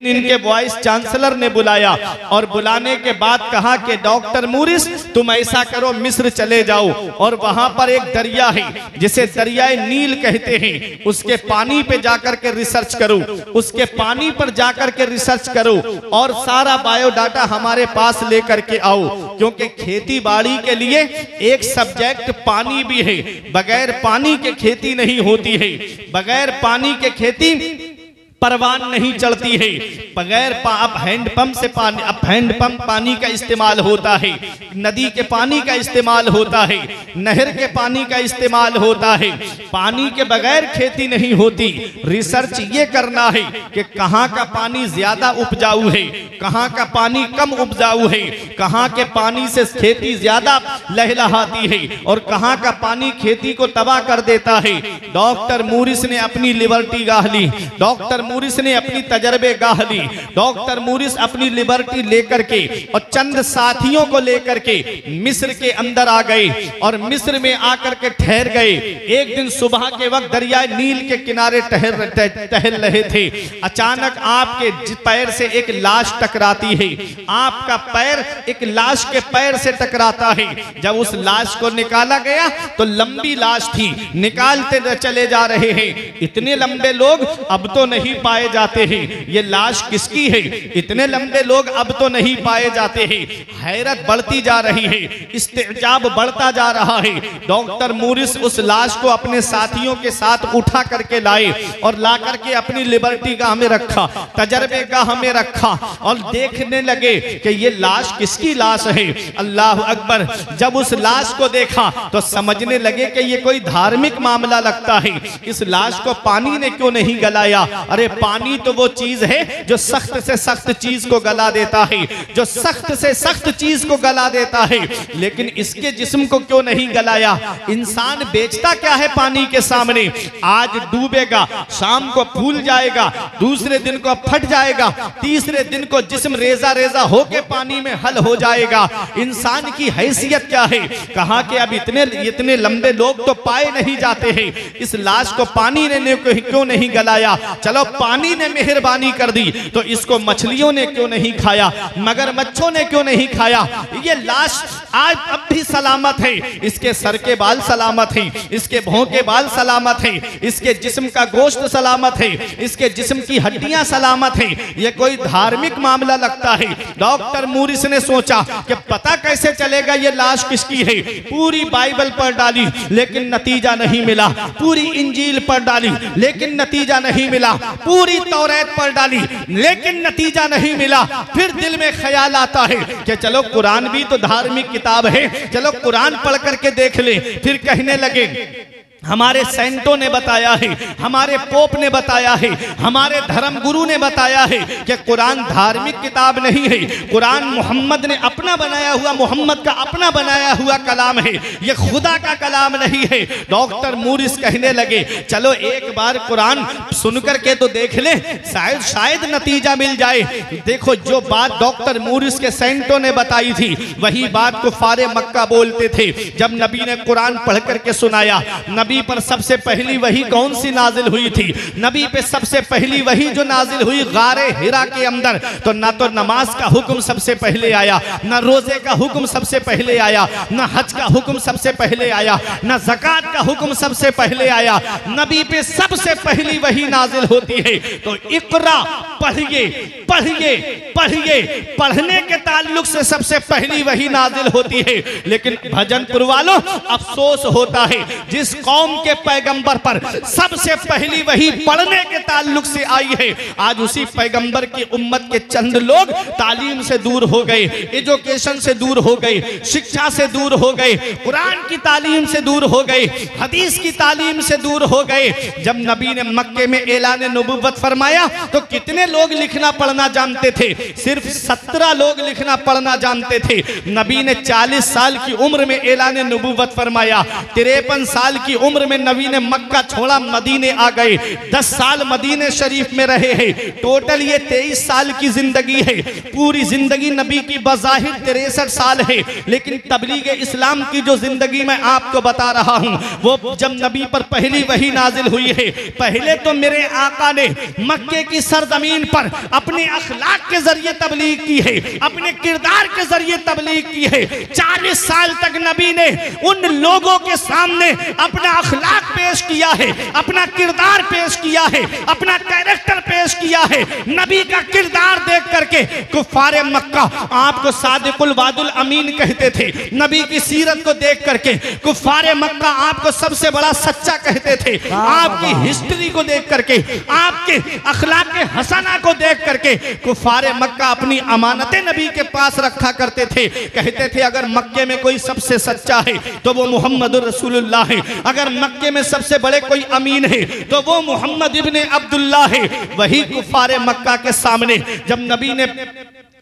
इनके vice chancellor ने बुलाया और बुलाने के बाद कहा कि डॉक्टर मूरिस तुम ऐसा करो, मिस्र चले जाओ और वहां पर एक दरिया है जिसे दरियाए नील कहते हैं, उसके पानी पे जाकर के रिसर्च करो, उसके पानी पर जाकर के रिसर्च करो और सारा बायोडाटा हमारे पास लेकर के आओ, क्योंकि खेती बाड़ी के लिए एक सब्जेक्ट पानी भी है। बगैर पानी के खेती नहीं होती है, बगैर पानी के खेती परवान नहीं चढ़ती है। बगैर अब हैंडपंप से पानी, अब हैंडपंप पानी का इस्तेमाल होता है, नदी के पानी का इस्तेमाल होता है, नहर के पानी का इस्तेमाल होता है। पानी के बगैर खेती नहीं होती। रिसर्च ये करना है कि कहाँ का पानी ज्यादा उपजाऊ है, कहाँ का पानी कम उपजाऊ है, कहाँ के पानी से खेती ज्यादा लहलहाती है और कहाँ का पानी खेती को तबाह कर देता है। डॉक्टर मूरिस ने अपनी लिबर्टी गाह ली, डॉक्टर मूरिस ने अपनी तजर्बे गाह ली, डॉक्टर मूरिस अपनी लिबर्टी लेकर के और चंद साथियों को लेकर के मिस्र के अंदर आ गए और मिस्र में आकर के ठहर गए। एक दिन सुबह के वक्त दरिया नील के किनारे टहल रहे थे, अचानक आपके पैर से एक लाश टकराती है, आपका पैर एक लाश के पैर से टकराता है। जब उस लाश को निकाला गया तो लंबी लाश थी, निकालते चले जा रहे हैं, इतने लंबे लोग अब तो नहीं पाए जाते हैं, ये लाश किसकी है, इतने लंबे लोग अब तो नहीं पाए जाते हैं। हैरत बढ़ती जा रही है, इस्तेजाब बढ़ता जा रहा है। डॉक्टर मूरिस उस लाश को अपने साथियों के साथ उठा करके लाए और ला करके अपनी लिबर्टी गाह में रखा, तजर्बे गाह में रखा और देखने लगे कि ये लाश किसकी लाश है। अल्लाह अकबर। जब उस लाश को देखा तो समझने लगे कि ये कोई धार्मिक मामला लगता है, इस लाश को पानी ने क्यों नहीं गलाया। अरे पानी तो वो चीज है जो सख्त से सख्त चीज को गला देता है, जो सख्त से सख्त चीज को गला देता है, लेकिन इसके जिस्म को क्यों नहीं गलाया। इंसान बेचता क्या है पानी के सामने, आज डूबेगा, शाम को फूल जाएगा, दूसरे दिन को फट जाएगा, तीसरे दिन को जिस्म रेजा रेजा होके पानी में हल हो जाएगा। इंसान की हैसियत क्या है। कहा कि अब इतने लंबे लोग तो पाए नहीं जाते हैं, इस लाश को पानी ने क्यों नहीं गलाया। चलो पानी ने मेहरबानी कर दी तो इसको मछलियों ने क्यों नहीं खाया, मगरमच्छों ने क्यों नहीं खाया। ये लाश आज अब भी सलामत है, इसके सर के बाल सलामत हैं, इसके भौं के बाल सलामत हैं, इसके जिस्म का गोश्त सलामत है, इसके जिस्म की हड्डियां सलामत हैं। ये कोई धार्मिक मामला लगता है। डॉक्टर मूरिस ने सोचा कि पता कैसे चलेगा ये लाश किसकी है। पूरी बाइबल पढ़ डाली लेकिन नतीजा नहीं मिला, पूरी इंजील पढ़ डाली लेकिन नतीजा नहीं मिला, पूरी तौरात पढ़ डाली लेकिन नतीजा नहीं मिला। फिर दिल में ख्याल आता है कि चलो कुरान भी तो धार्मिक किताब है, चलो कुरान पढ़ करके देख ले। फिर कहने लगे हमारे सेंटों ने बताया है, हमारे पोप ने बताया है, हमारे धर्म गुरु ने बताया है कि कुरान धार्मिक किताब नहीं है, कुरान मोहम्मद ने अपना बनाया हुआ, मोहम्मद का अपना बनाया हुआ कलाम है, ये खुदा का कलाम नहीं है। डॉक्टर मूरिस कहने लगे चलो एक बार कुरान सुन करके तो देख ले, शायद नतीजा मिल जाए। देखो जो बात डॉक्टर मूरिस के सेंटों ने बताई थी वही बात कुफारे मक्का बोलते थे। जब नबी ने कुरान पढ़ करके सुनाया, नबी पर सबसे पहली वही कौन सी नाजिल हुई थी, नबी पे सबसे पहली वही जो नाजिल हुई गारे हिरा के अंदर, तो ना तो नमाज का हुक्म सबसे पहले आया, ना रोजे का हुक्म सबसे पहले आया, ना हज का हुक्म सबसे पहले आया, ना ज़कात का हुक्म सबसे पहले आया। नबी पे सबसे पहली वही नाजिल होती है। तो इक़रा पढ़िए पढ़िए पढ़िए, पढ़ने के ताल्लुक से सबसे पहली वही नाजिल होती है। लेकिन भजनपुर वालों अफसोस होता है जिस कौम के पैगंबर पर सबसे पहली वही पढ़ने के ताल्लुक से आई है, आज उसी पैगंबर की उम्मत के चंद लोग तालीम से दूर हो गए, एजुकेशन से दूर हो गए, शिक्षा से दूर हो गए, कुरान की तालीम से दूर हो गए, हदीस की तालीम से दूर हो गए। जब नबी ने मक्के में ऐलान नबुव्वत फरमाया तो कितने लोग लिखना पढ़ना जानते थे, सिर्फ 17 लोग लिखना पढ़ना जानते थे। नबी ने 40 साल की उम्र में ऐलान नबुव्वत फरमाया, 53 साल की उम्र उम्र में नबी ने मक्का छोड़ा, मदीने आ गए, 10 साल मदीने शरीफ में रहे हैं। टोटल ये 23 साल की जिंदगी है। पूरी जिंदगी नबी की बज़ाहिर 63 साल है, लेकिन तबलीग इस्लाम की जो जिंदगी मैं आपको बता रहा हूं, वो जब नबी पर पहली वही नाजिल हुई है, पहले तो मेरे आका ने मक्के की सरजमीन पर अपने अखलाक के जरिए तबलीग की है, अपने किरदार के जरिए तबलीग की है। 40 साल तक नबी ने उन लोगों के सामने अपना अखलाक पेश किया है, अपना किरदार पेश किया है, अपना कैरेक्टर पेश किया है। नबी का किरदार देख करके कुफारे मक्का आपको सादिकुल वादुल अमीन कहते थे। नबी की सीरत को देख करके कुफारे मक्का आपको सबसे बड़ा सच्चा कहते थे। आपकी हिस्ट्री को देख करके, आपके अखलाक हसना को देख करके कुफारे मक्का अपनी अमानतें नबी के पास रखा करते थे। कहते थे अगर मक्के में कोई सबसे सच्चा है तो वो मोहम्मद रसूलुल्लाह है, अगर मक्के में सबसे बड़े कोई अमीन है तो वो मोहम्मद इब्ने अब्दुल्लाह है। वही कुफारे मक्का के सामने जब नबी ने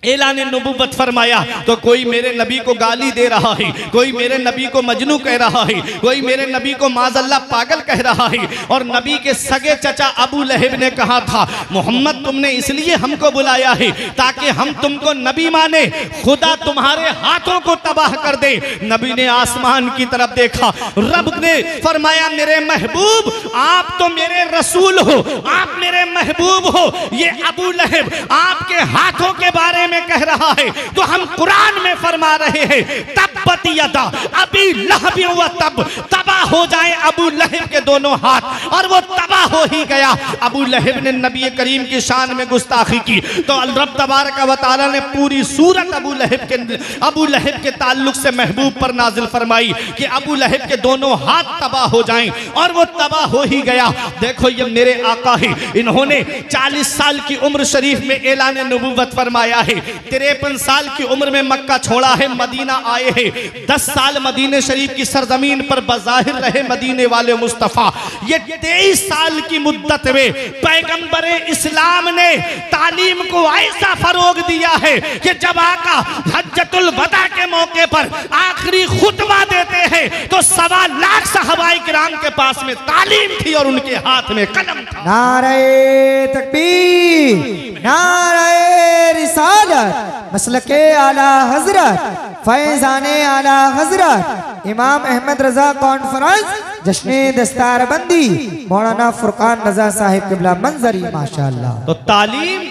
ऐलान नबुव्वत फरमाया तो कोई मेरे नबी को गाली दे रहा है, कोई मेरे नबी को मजनू कह रहा है, कोई मेरे नबी को माज़अल्लाह पागल कह रहा है। और नबी के सगे चचा अबू लहब ने कहा था मोहम्मद तुमने इसलिए हमको बुलाया है ताकि हम तुमको नबी माने, खुदा तुम्हारे हाथों को तबाह कर दे। नबी ने आसमान की तरफ देखा, रब ने फरमाया मेरे महबूब आप तो मेरे रसूल हो, आप मेरे महबूब हो, ये अबू लहब आपके हाथों के बारे में कह रहा है तो हम कुरान में फरमा रहे हैं तब्बत यदा अबी लहब व तब, तबाह हो जाए अबू लहब के दोनों हाथ। और वो तबाह हो ही गया। अबू लहब ने नबी करीम की शान में गुस्ताखी की तो रब तबारक व तआला ने पूरी सूरत अबू लहब के ताल्लुक से महबूब पर नाजिल फरमाई कि अबू लहब के दोनों हाथ तबाह हो जाएं। और वो तबाह हो ही गया। देखो ये मेरे आका है, इन्होंने 40 साल की उम्र शरीफ में ऐलान नबुव्वत फरमाया है, 53 साल की उम्र में मक्का छोड़ा है, मदीना आए हैं, 10 साल मदीने शरीफ की सरजमीन पर बज़ाहिर रहे मदीने वाले मुस्तफ़ा। ये 23 साल की मुद्दत में पैगंबर इस्लाम ने तालीम को ऐसा फरोग दिया है कि जब आका हज्जतुल वदा के मौके पर आखिरी खुतबा देते हैं तो 1.25 लाख सहाबाए किराम के पास में तालीम थी और उनके हाथ में कलम था। नारे तकबीर, नारे रिसालत, मसलके आला हजरत, फैजाने आला हजरत, इमाम अहमद रजा कॉन्फ्रेंस, जश्ने दस्तार बंदी, मौलाना फुरकान रजा साहिब किबला मंजरी माशाअल्लाह। तो तालीम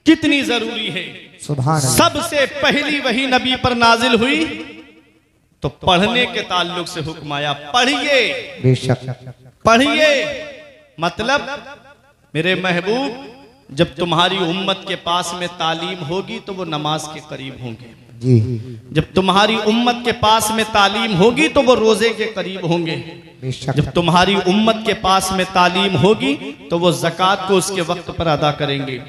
कितनी जरूरी है। सुभान अल्लाह। सबसे पहली वही नबी पर नाजिल हुई तो पढ़ने के ताल्लुक से हुक्म आया, पढ़िए बेशक पढ़िए। मतलब मेरे महबूब जब तुम्हारी उम्मत के पास में तालीम होगी तो वो नमाज के करीब होंगे जी, जब तुम्हारी उम्मत के पास में तालीम होगी तो वो रोजे के करीब होंगे, जब तुम्हारी उम्मत के पास में तालीम होगी तो वो ज़कात को उसके वक्त पर अदा करेंगे,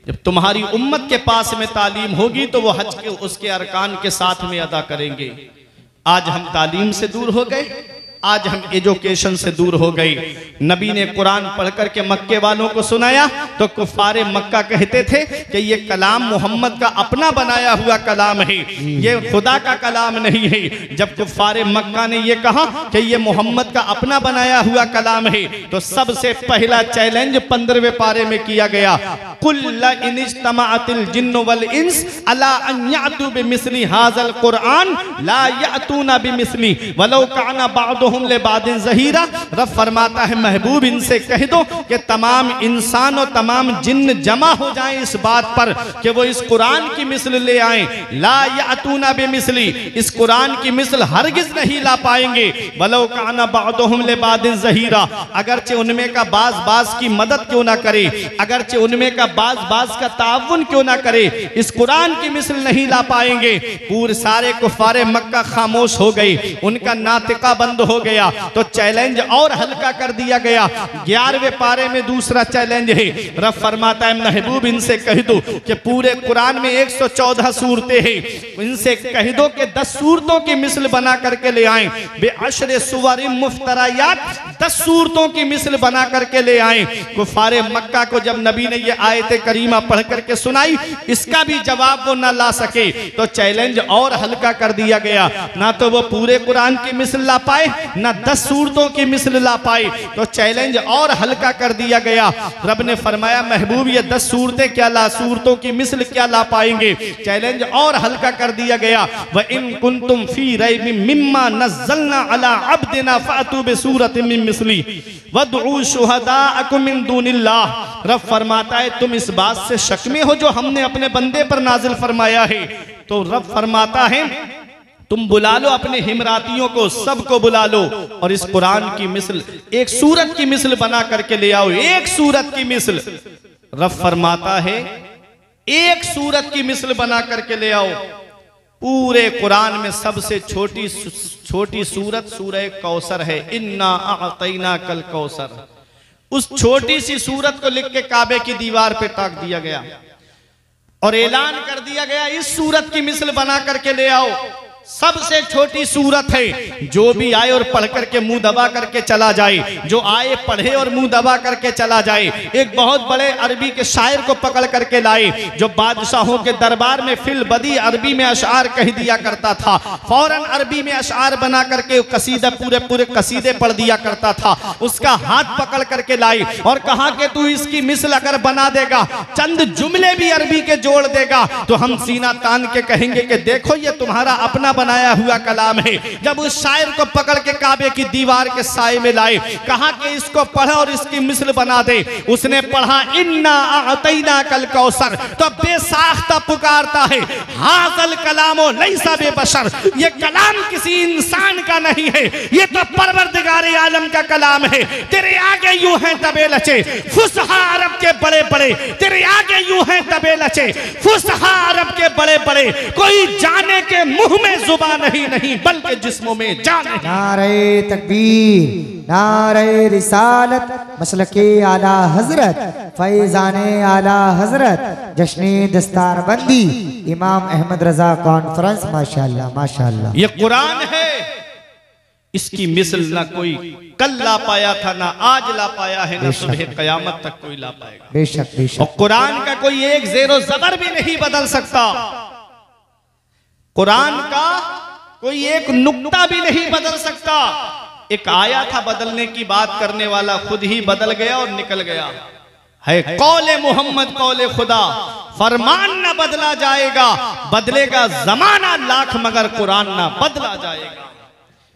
जब तुम्हारी उम्मत के पास में तालीम होगी तो वो हज के उसके अरकान के साथ में अदा करेंगे। आज हम तालीम से दूर हो गए, आज हम एजुकेशन से दूर हो गए। नबी ने कुरान पढ़ कर के मक्के वालों को सुनाया तो कुफारे मक्का कहते थे कि ये कलाम मोहम्मद का अपना बनाया हुआ कलाम है, ये खुदा का कलाम नहीं है। जब कुफारे मक्का ने ये कहा कि ये मोहम्मद का अपना बनाया हुआ कलाम है तो सबसे पहला चैलेंज 15वें पारे में किया गया, कुल इन इज्तमाअतिल जिन्न वल इंस अला अन यातू बिमिस्ली हाज़ल कुरान ला यातूना बिमिस्ली वलौ काना बादुहुम लिबादिन ज़हीरा। रब फरमाता है महबूब इनसे कह दो कि तमाम इंसान और तमाम जिन्न जमा हो जाएं इस बात पर कि वो इस कुरान की मिसल ले आएं। ला यातूना बिमिस्ली, इस कुरान की मिसल हरगिज नहीं ला पाएंगे। वलौ काना बादुहुम लिबादिन ज़हीरा, अगरचे उनमें का बाज की मदद क्यों ना करे, अगरचे उनमें का बाज का ताउन क्यों ना करे, इस कुरान की मिसल नहीं ला पाएंगे। पूरे सारे कुफारे मक्का खामोश हो गए, उनका नातिका बंद हो गया। तो चैलेंज और हल्का कर दिया गया। 11वें पारे में दूसरा चैलेंज है। रब फरमाता है महबूब इनसे कह दो कि पूरे कुरान में 114 सूरतें हैं, इनसे कह दो कि 10 सूरतों की मिसल बना करके ले आए। बेअशरे सुवर मुफ्तरायात, 10 सूरतों की मिसल बना करके ले आए। कुफारे मक्का को जब नबी ने ये आयत करीमा पढ़ करके सुनाई, इसका भी जवाब वो न ला सके तो चैलेंज और हल्का कर दिया गया। ना तो वो पूरे कुरान की मिसल ला पाए न 10 सूरतों की मिसल ला पाए। तो चैलेंज और हल्का कर दिया गया। रब ने फरमाया महबूब ये 10 सूरतें क्या सूरतों की मिसल क्या ला पाएंगे। चैलेंज और हल्का कर दिया गया। व इन कुंतुम फी रैबिम मिम्मा नज़्ज़लना अला अब्दिना फ़अतू बिसूरतिम मिन मिस्ली वदऊ शुहदाअकुम मिन दूनिल्लाह। रब फरमाता है तुम इस बात से शक में हो जो हमने अपने बंदे पर नाजिल फरमाया है। तो रब फरमाता है तुम बुला लो अपने हिमरातियों को, सबको बुला लो और इस कुरान की मिसल एक सूरत की मिसल बना करके ले आओ। एक सूरत की मिसल। रब फरमाता है एक सूरत की मिसल बना करके ले आओ। पूरे कुरान में सबसे छोटी सूरत सूरह कौसर है। इन्ना अअतैना कल कौसर। उस छोटी सी सूरत को लिख के काबे की दीवार पे टाक दिया गया और ऐलान कर दिया गया इस सूरत की मिसल बना करके ले आओ। सबसे छोटी सूरत है। जो भी आए और पढ़ करके मुंह दबा करके चला जाए, जो आए पढ़े और मुंह दबा करके चला जाए। एक बहुत बड़े अरबी के शायर को पकड़ करके लाए जो बादशाहों के दरबार में फिल बदी अरबी में अशआर कह दिया करता था। फौरन अरबी में अशआर बना करके कसीदा पूरे कसीदे पढ़ दिया करता था। उसका हाथ पकड़ करके लाई और कहा कि तू इसकी मिसल अगर बना देगा, चंद जुमले भी अरबी के जोड़ देगा तो हम सीना तान के कहेंगे कि देखो ये तुम्हारा अपना बनाया हुआ कलाम है। जब उस शायर को पकड़ के काबे की दीवार के साए में लाए, कहा कि इसको पढ़ और इसकी मिसल बना दे। उसने पढ़ा इन्ना अअतैना कल कौसर। तो बेसाख्ता पुकारता है हाज़ल कलामो लैसा बेबशर। ये कलाम किसी इंसान का नहीं है, ये तो परवरदिगारे आलम का कलाम है। तेरे आगे यूं है तबे लचे फुसहा अरब के बड़े बड़े। तेरे आगे यूं है तबे लचे फुसहा अरब के बड़े बड़े। कोई जाने के मुंह में जुबान नहीं बल्कि जिस्मों में जान है। नारे तकबीर, नारे रिसालत, मसलके आला हजरत, फैजाने आला हजरत, जश्ने दस्तारबंदी, इमाम अहमद रजा कॉन्फ्रेंस। माशाअल्लाह माशाअल्लाह। ये कुरान है, इसकी मिसल ना कोई कल ला पाया था, ना आज ला पाया है, ना सुबह कयामत तक कोई ला पाएगा। बेशक बेशक। और कुरान का कोई एक ज़ेरो ज़बर भी नहीं बदल सकता। कुरान का कोई एक नुक्ता भी नहीं बदल सकता। एक आया था बदलने की बात करने वाला खुद ही बदल गया और निकल गया है। कौले मोहम्मद कौले खुदा, फरमान ना बदला जाएगा, बदलेगा जमाना लाख मगर कुरान ना बदला जाएगा।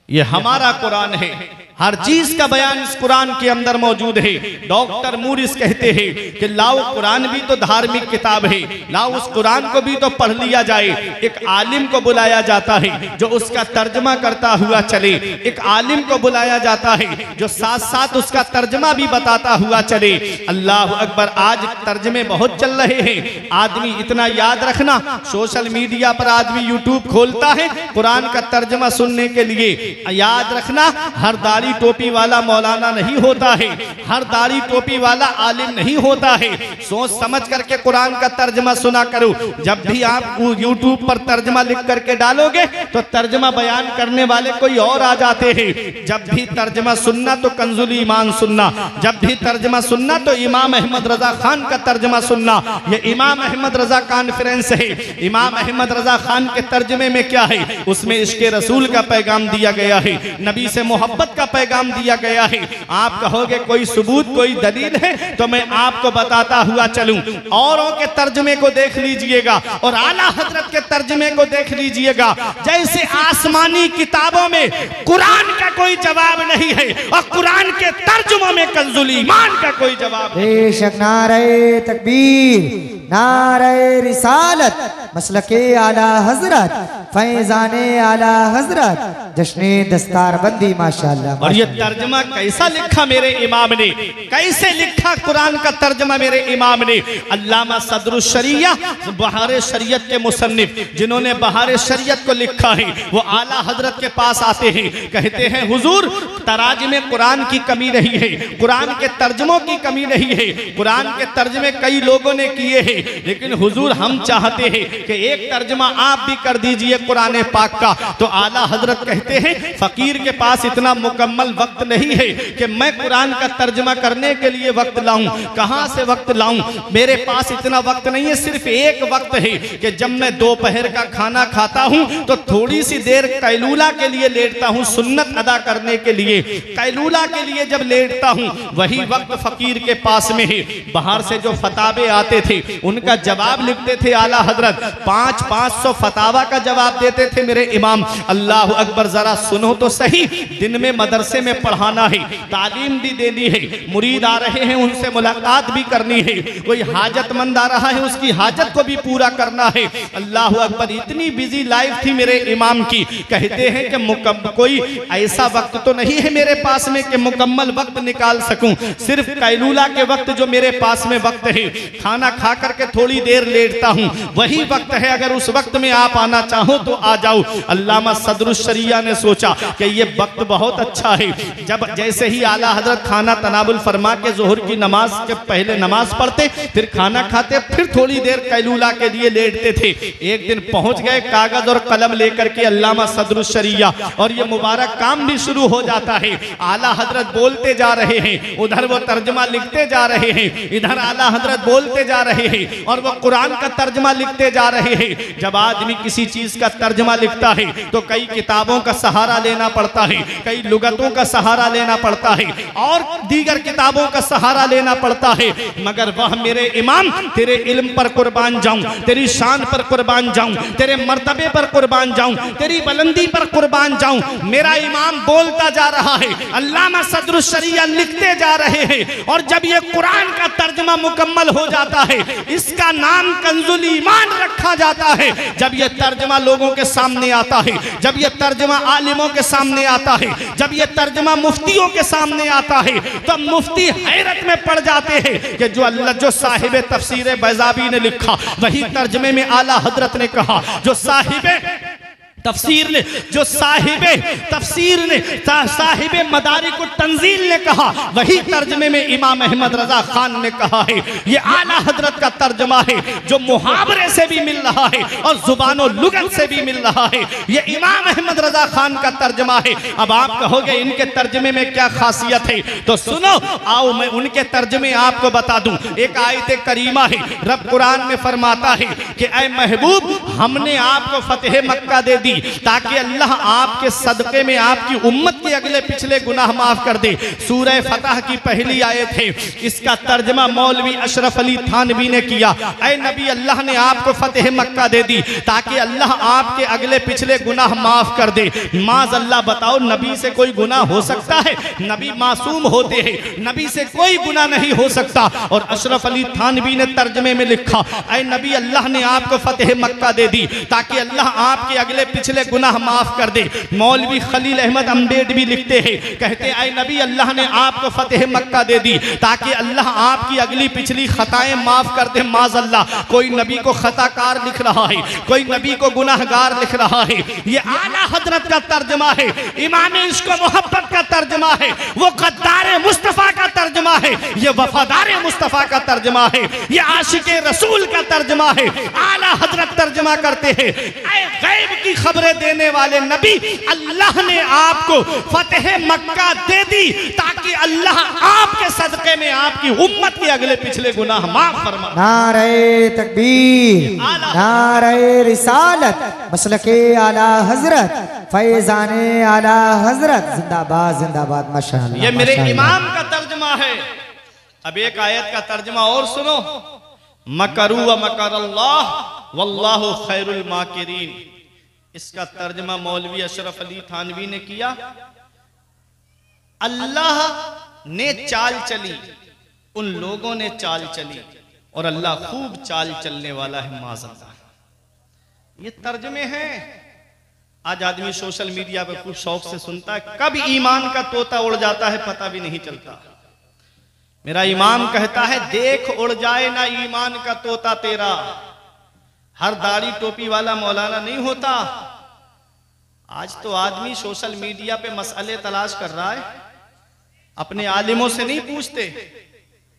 ये हमारा कुरान है। हर चीज का बयान इस कुरान के अंदर मौजूद है। डॉक्टर मूरिस कहते हैं कि लाओ कुरान भी तो धार्मिक किताब है, लाओ उस कुरान को भी तो पढ़ लिया जाए। एक आलिम को बुलाया जाता है जो उसका तर्जमा करता हुआ चले। एक आलिम को बुलाया जाता है जो साथ साथ उसका तर्जमा भी बताता हुआ चले। अल्लाह अकबर। आज तर्जमे बहुत चल रहे हैं। आदमी इतना याद रखना, सोशल मीडिया पर आदमी यूट्यूब खोलता है कुरान का तर्जमा सुनने के लिए। याद रखना हर दाढ़ी टोपी वाला मौलाना नहीं होता है, हर दाढ़ी टोपी वाला आलिम नहीं होता है। सोच समझ करके कुरान का तर्जमा सुना करो। जब भी आप यूट्यूब पर तर्जमा लिख करके डालोगे तो तर्जमा बयान करने वाले कोई और आ जाते हैं। जब भी तर्जमा सुनना तो कंजुल ईमान सुनना, जब भी तर्जमा सुनना तो इमाम अहमद रजा खान का तर्जमा सुनना। ये इमाम अहमद रजा कॉन्फ्रेंस है। इमाम अहमद रजा खान के तर्जमे में क्या है? उसमें इश्क़े रसूल का पैगाम दिया गया है, नबी से मोहब्बत का पैगाम दिया गया है। आप कहोगे कोई सबूत कोई दलील है, तो मैं आपको बताता हुआ चलूं। औरों के तर्जमे को देख लीजिएगा और आला हजरत के तर्जमे को देख लीजिएगा। जैसे आसमानी किताबों में कुरान का कोई जवाब नहीं है और कुरान के तर्जुमों में कंजुल ईमान का कोई जवाब नहीं। बेशक। नारे तकबीर, नारे रिसालत, मसलके आला हजरत, फैजाने आला हजरत, जश्ने दस्तारबंदी। माशाअल्लाह। और ये तर्जमा कैसा लिखा मेरे इमाम ने, कैसे लिखा कुरान का तर्जमा मेरे इमाम ने। अल्लामा सदरुश शरिया बहार शरीयत के मुसन्निफ जिन्होंने बहार शरीयत को लिखा है, वो आला हजरत के पास आते हैं, कहते हैं हुजूर तराज में कुरान की कमी नहीं है, कुरान के तर्जमों की कमी नहीं है। कुरान के तर्जमे कई लोगों ने किए हैं, लेकिन हुजूर हम चाहते हैं कि एक तर्जमा आप भी कर दीजिए कुरान पाक का। तो आला हजरत कहते हैं फकीर के पास इतना मुकम्मल वक्त नहीं है कि मैं कुरान का तर्जमा करने के लिए वक्त लाऊं। कहां से वक्त लाऊं? मेरे पास इतना वक्त नहीं है। सिर्फ एक वक्त है कि जब मैं दोपहर का खाना खाता हूं तो थोड़ी सी देर कैलूला के लिए लेटता हूं, सुन्नत अदा करने के लिए। कैलूला के लिए जब लेटता हूं वही वक्त फकीर के पास में है। बाहर से जो फतावे आते थे उनका जवाब लिखते थे आला हजरत, 500 फतावा का जवाब देते थे मेरे इमाम। अल्लाह अकबर, जरा सुनो तो सही। दिन में मदरसे में पढ़ाना है, तालीम भी देनी है, मुरीद आ रहे हैं उनसे मुलाकात भी करनी है, कोई हाजतमंद आ रहा है उसकी हाजत को भी पूरा करना है। अल्लाह अकबर, इतनी बिजी लाइफ थी मेरे इमाम की। कहते हैं कि कोई ऐसा वक्त तो नहीं है मेरे पास में कि मुकम्मल वक्त निकाल सकूं। सिर्फ कैलूला के वक्त जो मेरे पास में वक्त है, खाना खा करके थोड़ी देर लेटता हूं, वही वक्त है। अगर उस वक्त में आप आना चाहो तो आ जाओ। अल्लामा सदरुश शरिया ने सोचा कि ये वक्त बहुत अच्छा है। जब जैसे ही आला हजरत खाना तनाबुल फरमा के जोहर की नमाज के पहले नमाज पढ़ते, फिर खाना खाते, फिर थोड़ी देर कैलूला के लिए लेटते थे। एक दिन पहुंच गए कागज और कलम लेकर के अल्लामा सदरुश शरिया, और ये मुबारक काम भी शुरू हो जाता है। आला हजरत बोलते जा रहे हैं, उधर वो तर्जमा लिखते जा रहे हैं, इधर आला हजरत बोलते जा रहे हैं और वो कुरान का तर्जमा लिखते जा रहे हैं। जब आदमी किसी चीज का तर्जमा लिखता है तो कई किताबों का सहारा लेना पड़ता है, कई लुगतों का सहारा लेना पड़ता है और दीगर किताबों का सहारा लेना पड़ता है। मगर वह मेरे इमाम, तेरे इल्म पर कुर्बान जाऊं, तेरी शान पर कुर्बान जाऊं, तेरे मर्तबे पर कुर्बान जाऊं, तेरी बुलंदी पर कुर्बान जाऊं। मेरा इमाम बोलता जा रहा है, अल्लामा सदरुश शरिया लिखते जा रहे हैं, और जब ये कुरान का तर्जमा मुकम्मल हो जाता है, इसका नाम कंजुल ईमान रखा जाता है। जब ये तर्जमा लोगों के सामने आता है, जब ये तर्जमा आलिमों के सामने आता है, जब ये तर्जमा मुफ्तियों के सामने आता है, तो मुफ्ती हैरत में पड़ जाते हैं कि जो साहिब तफसीर बैज़ावी ने लिखा वही तर्जमे में आला हजरत ने कहा, जो साहिब तफसीर ने, जो साहिबे तफसीर ने, साहिबे मदारिकुत तंजील ने कहा वही तर्जमे में इमाम अहमद रजा खान ने कहा है। ये आला हजरत का तर्जमा है जो मुहावरे से भी मिल रहा है और जुबानो लुगत से भी मिल रहा है। ये इमाम अहमद रजा खान का तर्जमा है। अब आप कहोगे इनके तर्जमे में क्या खासियत है, तो सुनो, आओ मैं उनके तर्जमे आपको बता दूं। एक आयत करीमा है, रब कुरान में फरमाता है कि ऐ महबूब, हमने आपको फतेह मक्का दे दी ताकि अल्लाह आपके सदके में आपकी उम्मत के अगले पिछले गुनाह माफ कर दे। सूरह फतह की पहली आयत है, इसका तर्जमा मौलवी अशरफ अली थानवी ने किया। ऐ नबी, अल्लाह ने आपको फतेह मक्का दे दी ताकि अल्लाह आपके अगले पिछले गुनाह माफ कर दे। माज अल्लाह, बताओ नबी से कोई गुनाह हो सकता है? नबी मासूम होते हैं, नबी से कोई गुनाह नहीं हो सकता। और अशरफ अली थानवी ने तर्जमे में लिखा, ऐ नबी, अल्लाह ने आपको फतेह मक्का दे दी ताकि अल्लाह आपके अगले पिछले गुनाह माफ कर दे। मौलवी खलील अहमद अम्बेड भी लिखते हैं, कहते हैं, ऐ नबी, अल्लाह ने आपको फतेह मक्का दे दी ताकि अल्लाह आपकी अगली पिछली खताएं माफ कर दे। माज अल्लाह, कोई नबी को खताकार लिख रहा है, कोई नबी को गुनाहगार लिख रहा है। ये आला हजरत का तर्जमा है, इमाम इश्क व मोहब्बत का तर्जमा है, वो गद्दार मुस्तफा का तर्जमा है, ये वफादार मुस्तफा का तर्जमा है, ये आशिके रसूल का तर्जमा है। आला हजरत तर्जमा करते हैं, ऐ गैब की खबरें देने वाले नबी, अल्लाह ने आपको फतेह मक्का दे दी ताकि अल्लाह आपके सदके में आपकी उम्मत के अगले पिछले गुनाह माफ फरमा। नारे तकबीर, नारे रिसालत, मसलके आला हजरत, फैजाने आला हजरत, जिंदाबाद जिंदाबाद, माशाअल्लाह। ये मेरे इमाम का तर्जमा है। अब एक आयत का तर्जमा और सुनो, मकरू व मकर अल्लाह वल्लाहु खैरुल माकिरीन। इसका तर्जमा मौलवी अशरफ अली थानवी ने किया, अल्लाह ने चाल चली, उन लोगों ने चाल चली और अल्लाह खूब चाल चलने वाला है। माज़अल्लाह, ये तर्जमे हैं। आज आदमी सोशल मीडिया पे खूब शौक से सुनता है, कब ईमान का तोता उड़ जाता है पता भी नहीं चलता। मेरा इमाम कहता है, देख उड़ जाए ना ईमान का तोता तेरा। हर दाढ़ी टोपी वाला मौलाना नहीं होता। आज तो आदमी सोशल मीडिया पे मसले तलाश कर रहा है, अपने आलिमों से नहीं पूछते।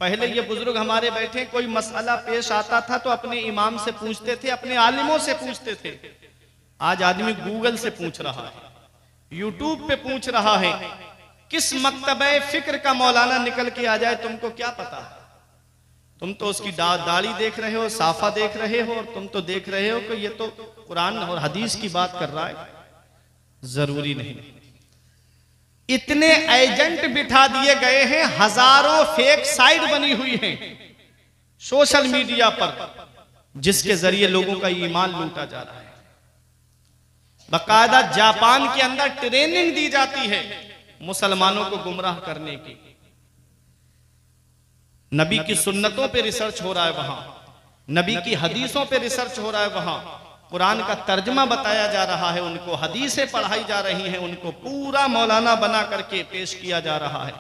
पहले ये बुजुर्ग हमारे बैठे, कोई मसला पेश आता था तो अपने इमाम से पूछते थे, अपने आलिमों से पूछते थे। आज आदमी गूगल से पूछ रहा है, यूट्यूब पे पूछ रहा है। किस मकतबे फिक्र का मौलाना निकल के आ जाए तुमको क्या पता। तुम तो उसकी दाढ़ी देख रहे हो, साफा देख रहे हो, और तुम तो देख रहे हो कि ये तो कुरान और हदीस की बात कर रहा है। जरूरी नहीं। इतने एजेंट बिठा दिए गए हैं, हजारों फेक साइट बनी हुई हैं सोशल मीडिया पर, जिसके जरिए लोगों का ईमान लूटा जा रहा है। बाकायदा जापान के अंदर ट्रेनिंग दी जाती है मुसलमानों को गुमराह करने की। नबी की सुन्नतों पे रिसर्च हो रहा है वहां, नबी की हदीसों पे रिसर्च हो रहा है वहां, कुरान का तर्जमा बताया जा रहा है उनको, हदीसें पढ़ाई जा रही हैं उनको, पूरा मौलाना बना करके पेश किया जा रहा है।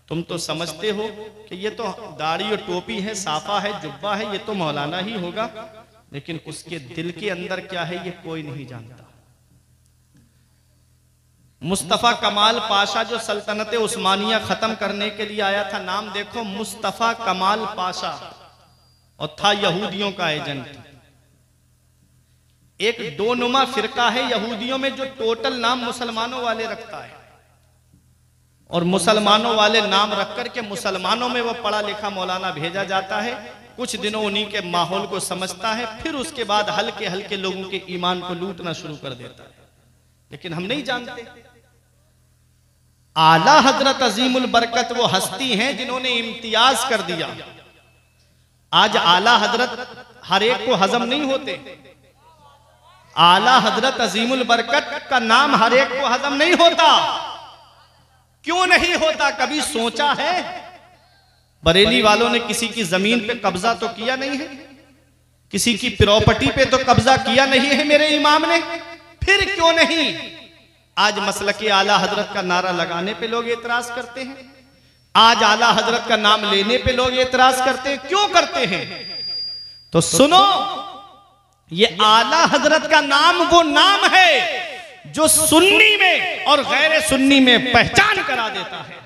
तुम तो समझते हो कि ये तो दाढ़ी और टोपी है, साफा है, जुब्बा है, ये तो मौलाना ही होगा, लेकिन उसके दिल के अंदर क्या है ये कोई नहीं जानता। मुस्तफा कमाल पाशा जो सल्तनत उस्मानिया खत्म करने के लिए आया था, नाम देखो मुस्तफा कमाल पाशा, और था यहूदियों का एजेंट। एक दो नुमा फिरका है यहूदियों में जो टोटल नाम मुसलमानों वाले रखता है, और मुसलमानों वाले नाम रख करके मुसलमानों में वो पढ़ा लिखा मौलाना भेजा जाता है। कुछ दिनों उन्हीं के माहौल को समझता है, फिर उसके बाद हल्के हल्के लोगों के ईमान को लूटना शुरू कर देता है। लेकिन हम नहीं जानते। आला हजरत अजीमुल बरकत वो हस्ती हैं जिन्होंने इम्तियाज कर दिया। आज आला हजरत हर एक को हजम नहीं होते। आला हजरत अजीमुल बरकत का नाम हर एक को हजम नहीं होता। क्यों नहीं होता, कभी सोचा है? बरेली वालों ने किसी की जमीन पे कब्जा तो किया नहीं है, किसी की प्रॉपर्टी पे तो कब्जा किया नहीं है मेरे इमाम ने, फिर क्यों नहीं? आज मसलके आला हजरत का नारा लगाने पे लोग एतराज करते हैं, आज आला हजरत का नाम लेने पे लोग एतराज करते हैं। क्यों करते हैं? तो सुनो, ये आला हजरत का नाम वो नाम है जो सुन्नी में और गैर सुन्नी में पहचान करा देता है।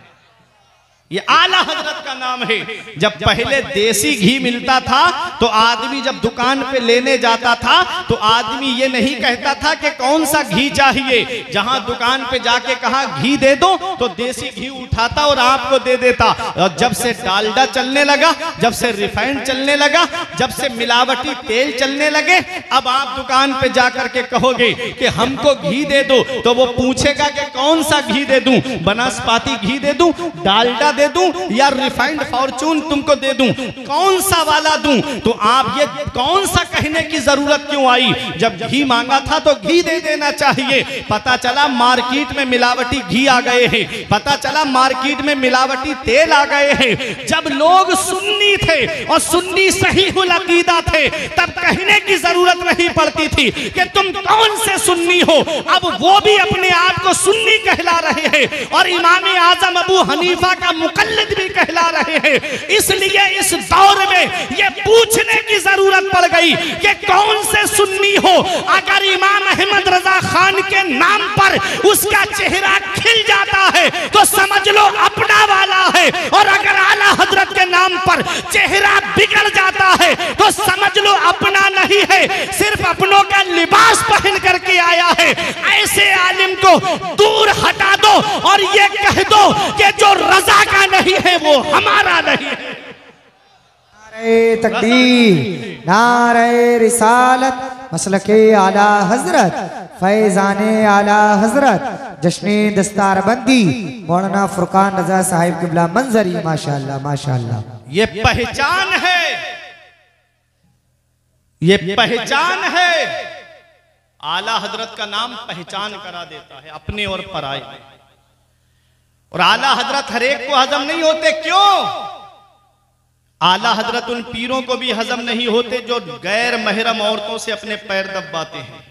ये आला हजरत का नाम है। जब पहले देसी घी मिलता था तो आदमी जब दुकान पे लेने जाता था तो आदमी ये नहीं कहता था कि कौन सा घी चाहिए। जहां दुकान पे जाके कहा घी दे दो तो देसी घी उठाता और आपको दे देता। और जब से डालडा चलने लगा, जब से रिफाइंड चलने लगा, जब से मिलावटी तेल चलने लगे, अब आप दुकान पे जाकर के कहोगे कि हमको घी दे दो तो वो पूछेगा कि कौन सा घी दे दूं, बनास्पाती घी दे दूं, डालडा दे दूं या रिफाइंड फॉर्चून तुमको दे दूं, कौन सा वाला दूं? तो आप ये कौन सा कहने की जरूरत क्यों आई? जब घी मांगा था तो घी दे देना चाहिए। पता चला मार्केट में मिलावटी घी आ गए हैं, पता चला मार्केट में मिलावटी तेल आ गए हैं। जब लोग सुन्नी थे और सुन्नी सहीहुल अकीदा थे तब कहने की जरूरत नहीं पड़ती थी कि तुम कौन से सुन्नी हो। अब वो भी अपने आप को सुन्नी कहला रहे हैं और इमाम आजम अबू हनीफा का मुकल्लिद भी कहला रहे हैं। इसलिए इस दौर में ये पूछने की जरूरत पड़ गई कि कौन से सुन्नी हो। अगर इमाम अहमद रजा खान के नाम पर उसका चेहरा खिल जाता है तो समझ लो अपना वाला है, और अगर आला हजरत के नाम पर चेहरा बिगड़ जाता है तो समझ लो अपना नहीं है, सिर्फ अपनों का लिबास पहन करके आया है। ऐसे आलिम को दूर हटा दो और ये कह दो कि जो रजा का नहीं है वो हमारा नहीं है। नारे तकबीर, नारे रिसालत, मसलके आला हजरत, फैजाने आला हजरत, जश्ने दस्तारबंदी मौलाना फुरकान रजा साहिब किबला मंजरी। माशाअल्लाह माशाअल्लाह। ये पहचान है, ये पहचान है। आला हजरत का नाम पहचान करा देता है अपने और पराये। और आला हजरत हर एक को हजम नहीं होते। क्यों? आला हजरत उन पीरों को भी हजम नहीं होते जो गैर महरम औरतों से अपने पैर दबाते हैं।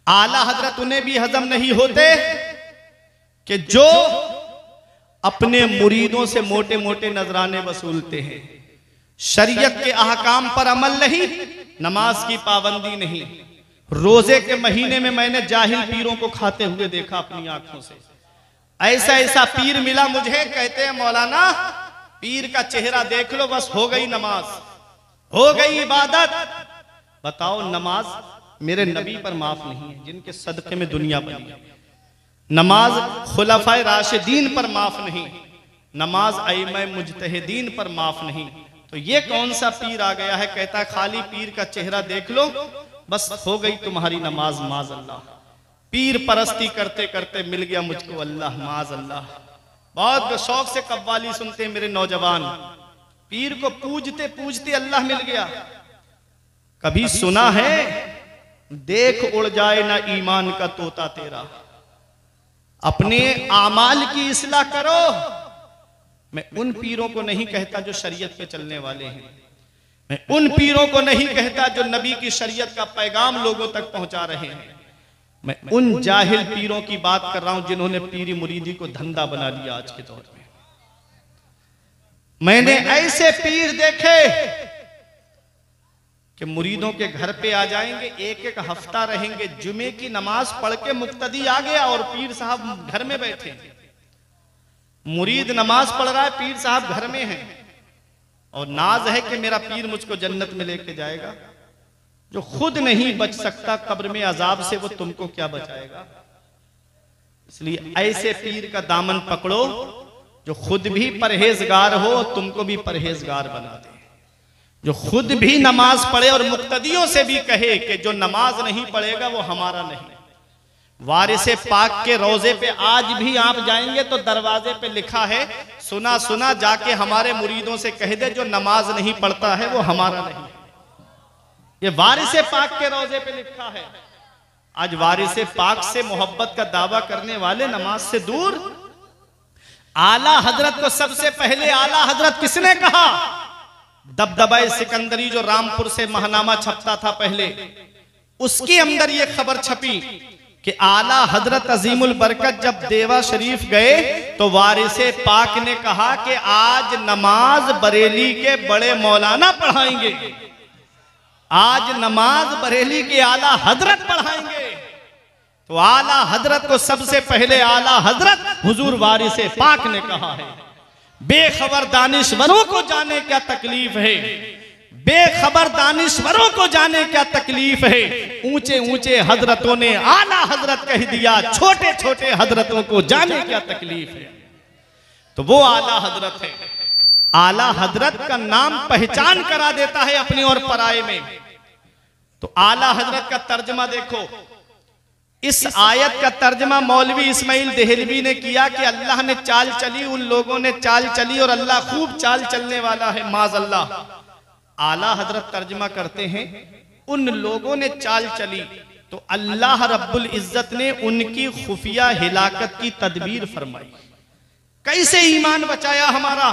आला हजरत उन्हें भी हजम नहीं होते कि जो अपने मुरीदों से मोटे मोटे नजराने वसूलते हैं, शरीयत के अहकाम पर अमल नहीं, नमाज की पाबंदी नहीं, रोजे के महीने में मैंने जाहिल पीरों को खाते हुए देखा अपनी आंखों से। ऐसा ऐसा पीर मिला मुझे, कहते हैं मौलाना पीर का चेहरा देख लो बस हो गई नमाज, हो गई इबादत। बताओ नमाज मेरे नबी पर माफ नहीं है जिनके सदके में दुनिया बनी है, नमाज खुलफाए राशिदीन पर माफ नहीं, नमाज अइम्मा मुजतहिदीन पर माफ नहीं। तो ये कौन सा पीर आ गया है, कहता है खाली पीर का चेहरा देख लो बस हो गई तुम्हारी नमाज, माज अल्लाह। पीर परस्ती करते करते मिल गया मुझको अल्लाह, माज अल्लाह। बहुत शौक से कव्वाली सुनते मेरे नौजवान, पीर को पूजते पूजते अल्लाह मिल गया। कभी सुना है देख उड़ जाए ना ईमान का तोता तेरा, अपने आमाल की इस्लाह करो। मैं उन पीरों को नहीं कहता जो शरीयत पे चलने वाले हैं, मैं उन पीरों को नहीं कहता जो नबी की शरीयत का पैगाम लोगों तक पहुंचा रहे हैं, मैं उन जाहिल पीरों की बात कर रहा हूं जिन्होंने पीरी मुरीदी को धंधा बना लिया आज के दौर में। मैंने ऐसे पीर देखे कि मुरीदों के घर पे आ जाएंगे, एक एक हफ्ता रहेंगे, जुमे की नमाज पढ़ के मुक्तदी आ गया और पीर साहब घर में बैठे। मुरीद नमाज पढ़ रहा है, पीर साहब घर में हैं और नाज है कि मेरा पीर मुझको जन्नत में लेके जाएगा। जो खुद नहीं बच सकता कब्र में अजाब से, वो तुमको क्या बचाएगा। इसलिए ऐसे पीर का दामन पकड़ो जो खुद भी परहेजगार हो और तुमको भी परहेजगार बना दे, जो खुद भी नमाज पढ़े और मुक्तदियों से भी कहे कि जो नमाज नहीं पढ़ेगा वो हमारा नहीं। वारिसे पाक के रोजे पे आज भी आप जाएंगे तो दरवाजे पे लिखा है, सुना सुना जाके हमारे मुरीदों से कह दे जो नमाज नहीं पढ़ता है वो हमारा नहीं। ये वारिसे पाक के रोजे पे लिखा है। आज वारिसे पाक से मोहब्बत का दावा करने वाले नमाज से दूर। आला हजरत को सबसे पहले आला हजरत किसने कहा? दबदबाए सिकंदरी जो रामपुर से महनामा छपता था पहले, उसके अंदर ये खबर छपी कि आला हजरत अजीमुल बरकत जब देवा शरीफ गए तो वारिसे पाक ने कहा कि आज नमाज बरेली के बड़े मौलाना पढ़ाएंगे, आज नमाज बरेली के आला हजरत पढ़ाएंगे। तो आला हजरत को सबसे पहले आला हजरत हुजूर वारिसे पाक ने कहा है। बेखबर दानिश्वरों को जाने क्या तकलीफ है, बेखबर दानिश्वरों को जाने क्या तकलीफ है। ऊंचे ऊंचे हजरतों ने आला हजरत कह दिया, छोटे छोटे हजरतों को जाने क्या तकलीफ है। तो वो आला हजरत है। आला हजरत का नाम पहचान करा देता है अपने और पराये में। तो आला हजरत का तर्जमा देखो, इस आयत का तर्जमा मौलवी इस्माइल देहलवी ने किया कि अल्लाह ने चाल चली, उन लोगों ने चाल चली और अल्लाह खूब चाल चलने वाला है, माज अल्लाह। आला हजरत तर्जमा करते हैं उन लोगों ने चाल चली तो अल्लाह रब्बुल इज्जत ने उनकी खुफिया हिलाकत की तदबीर फरमाई। कैसे ईमान बचाया हमारा।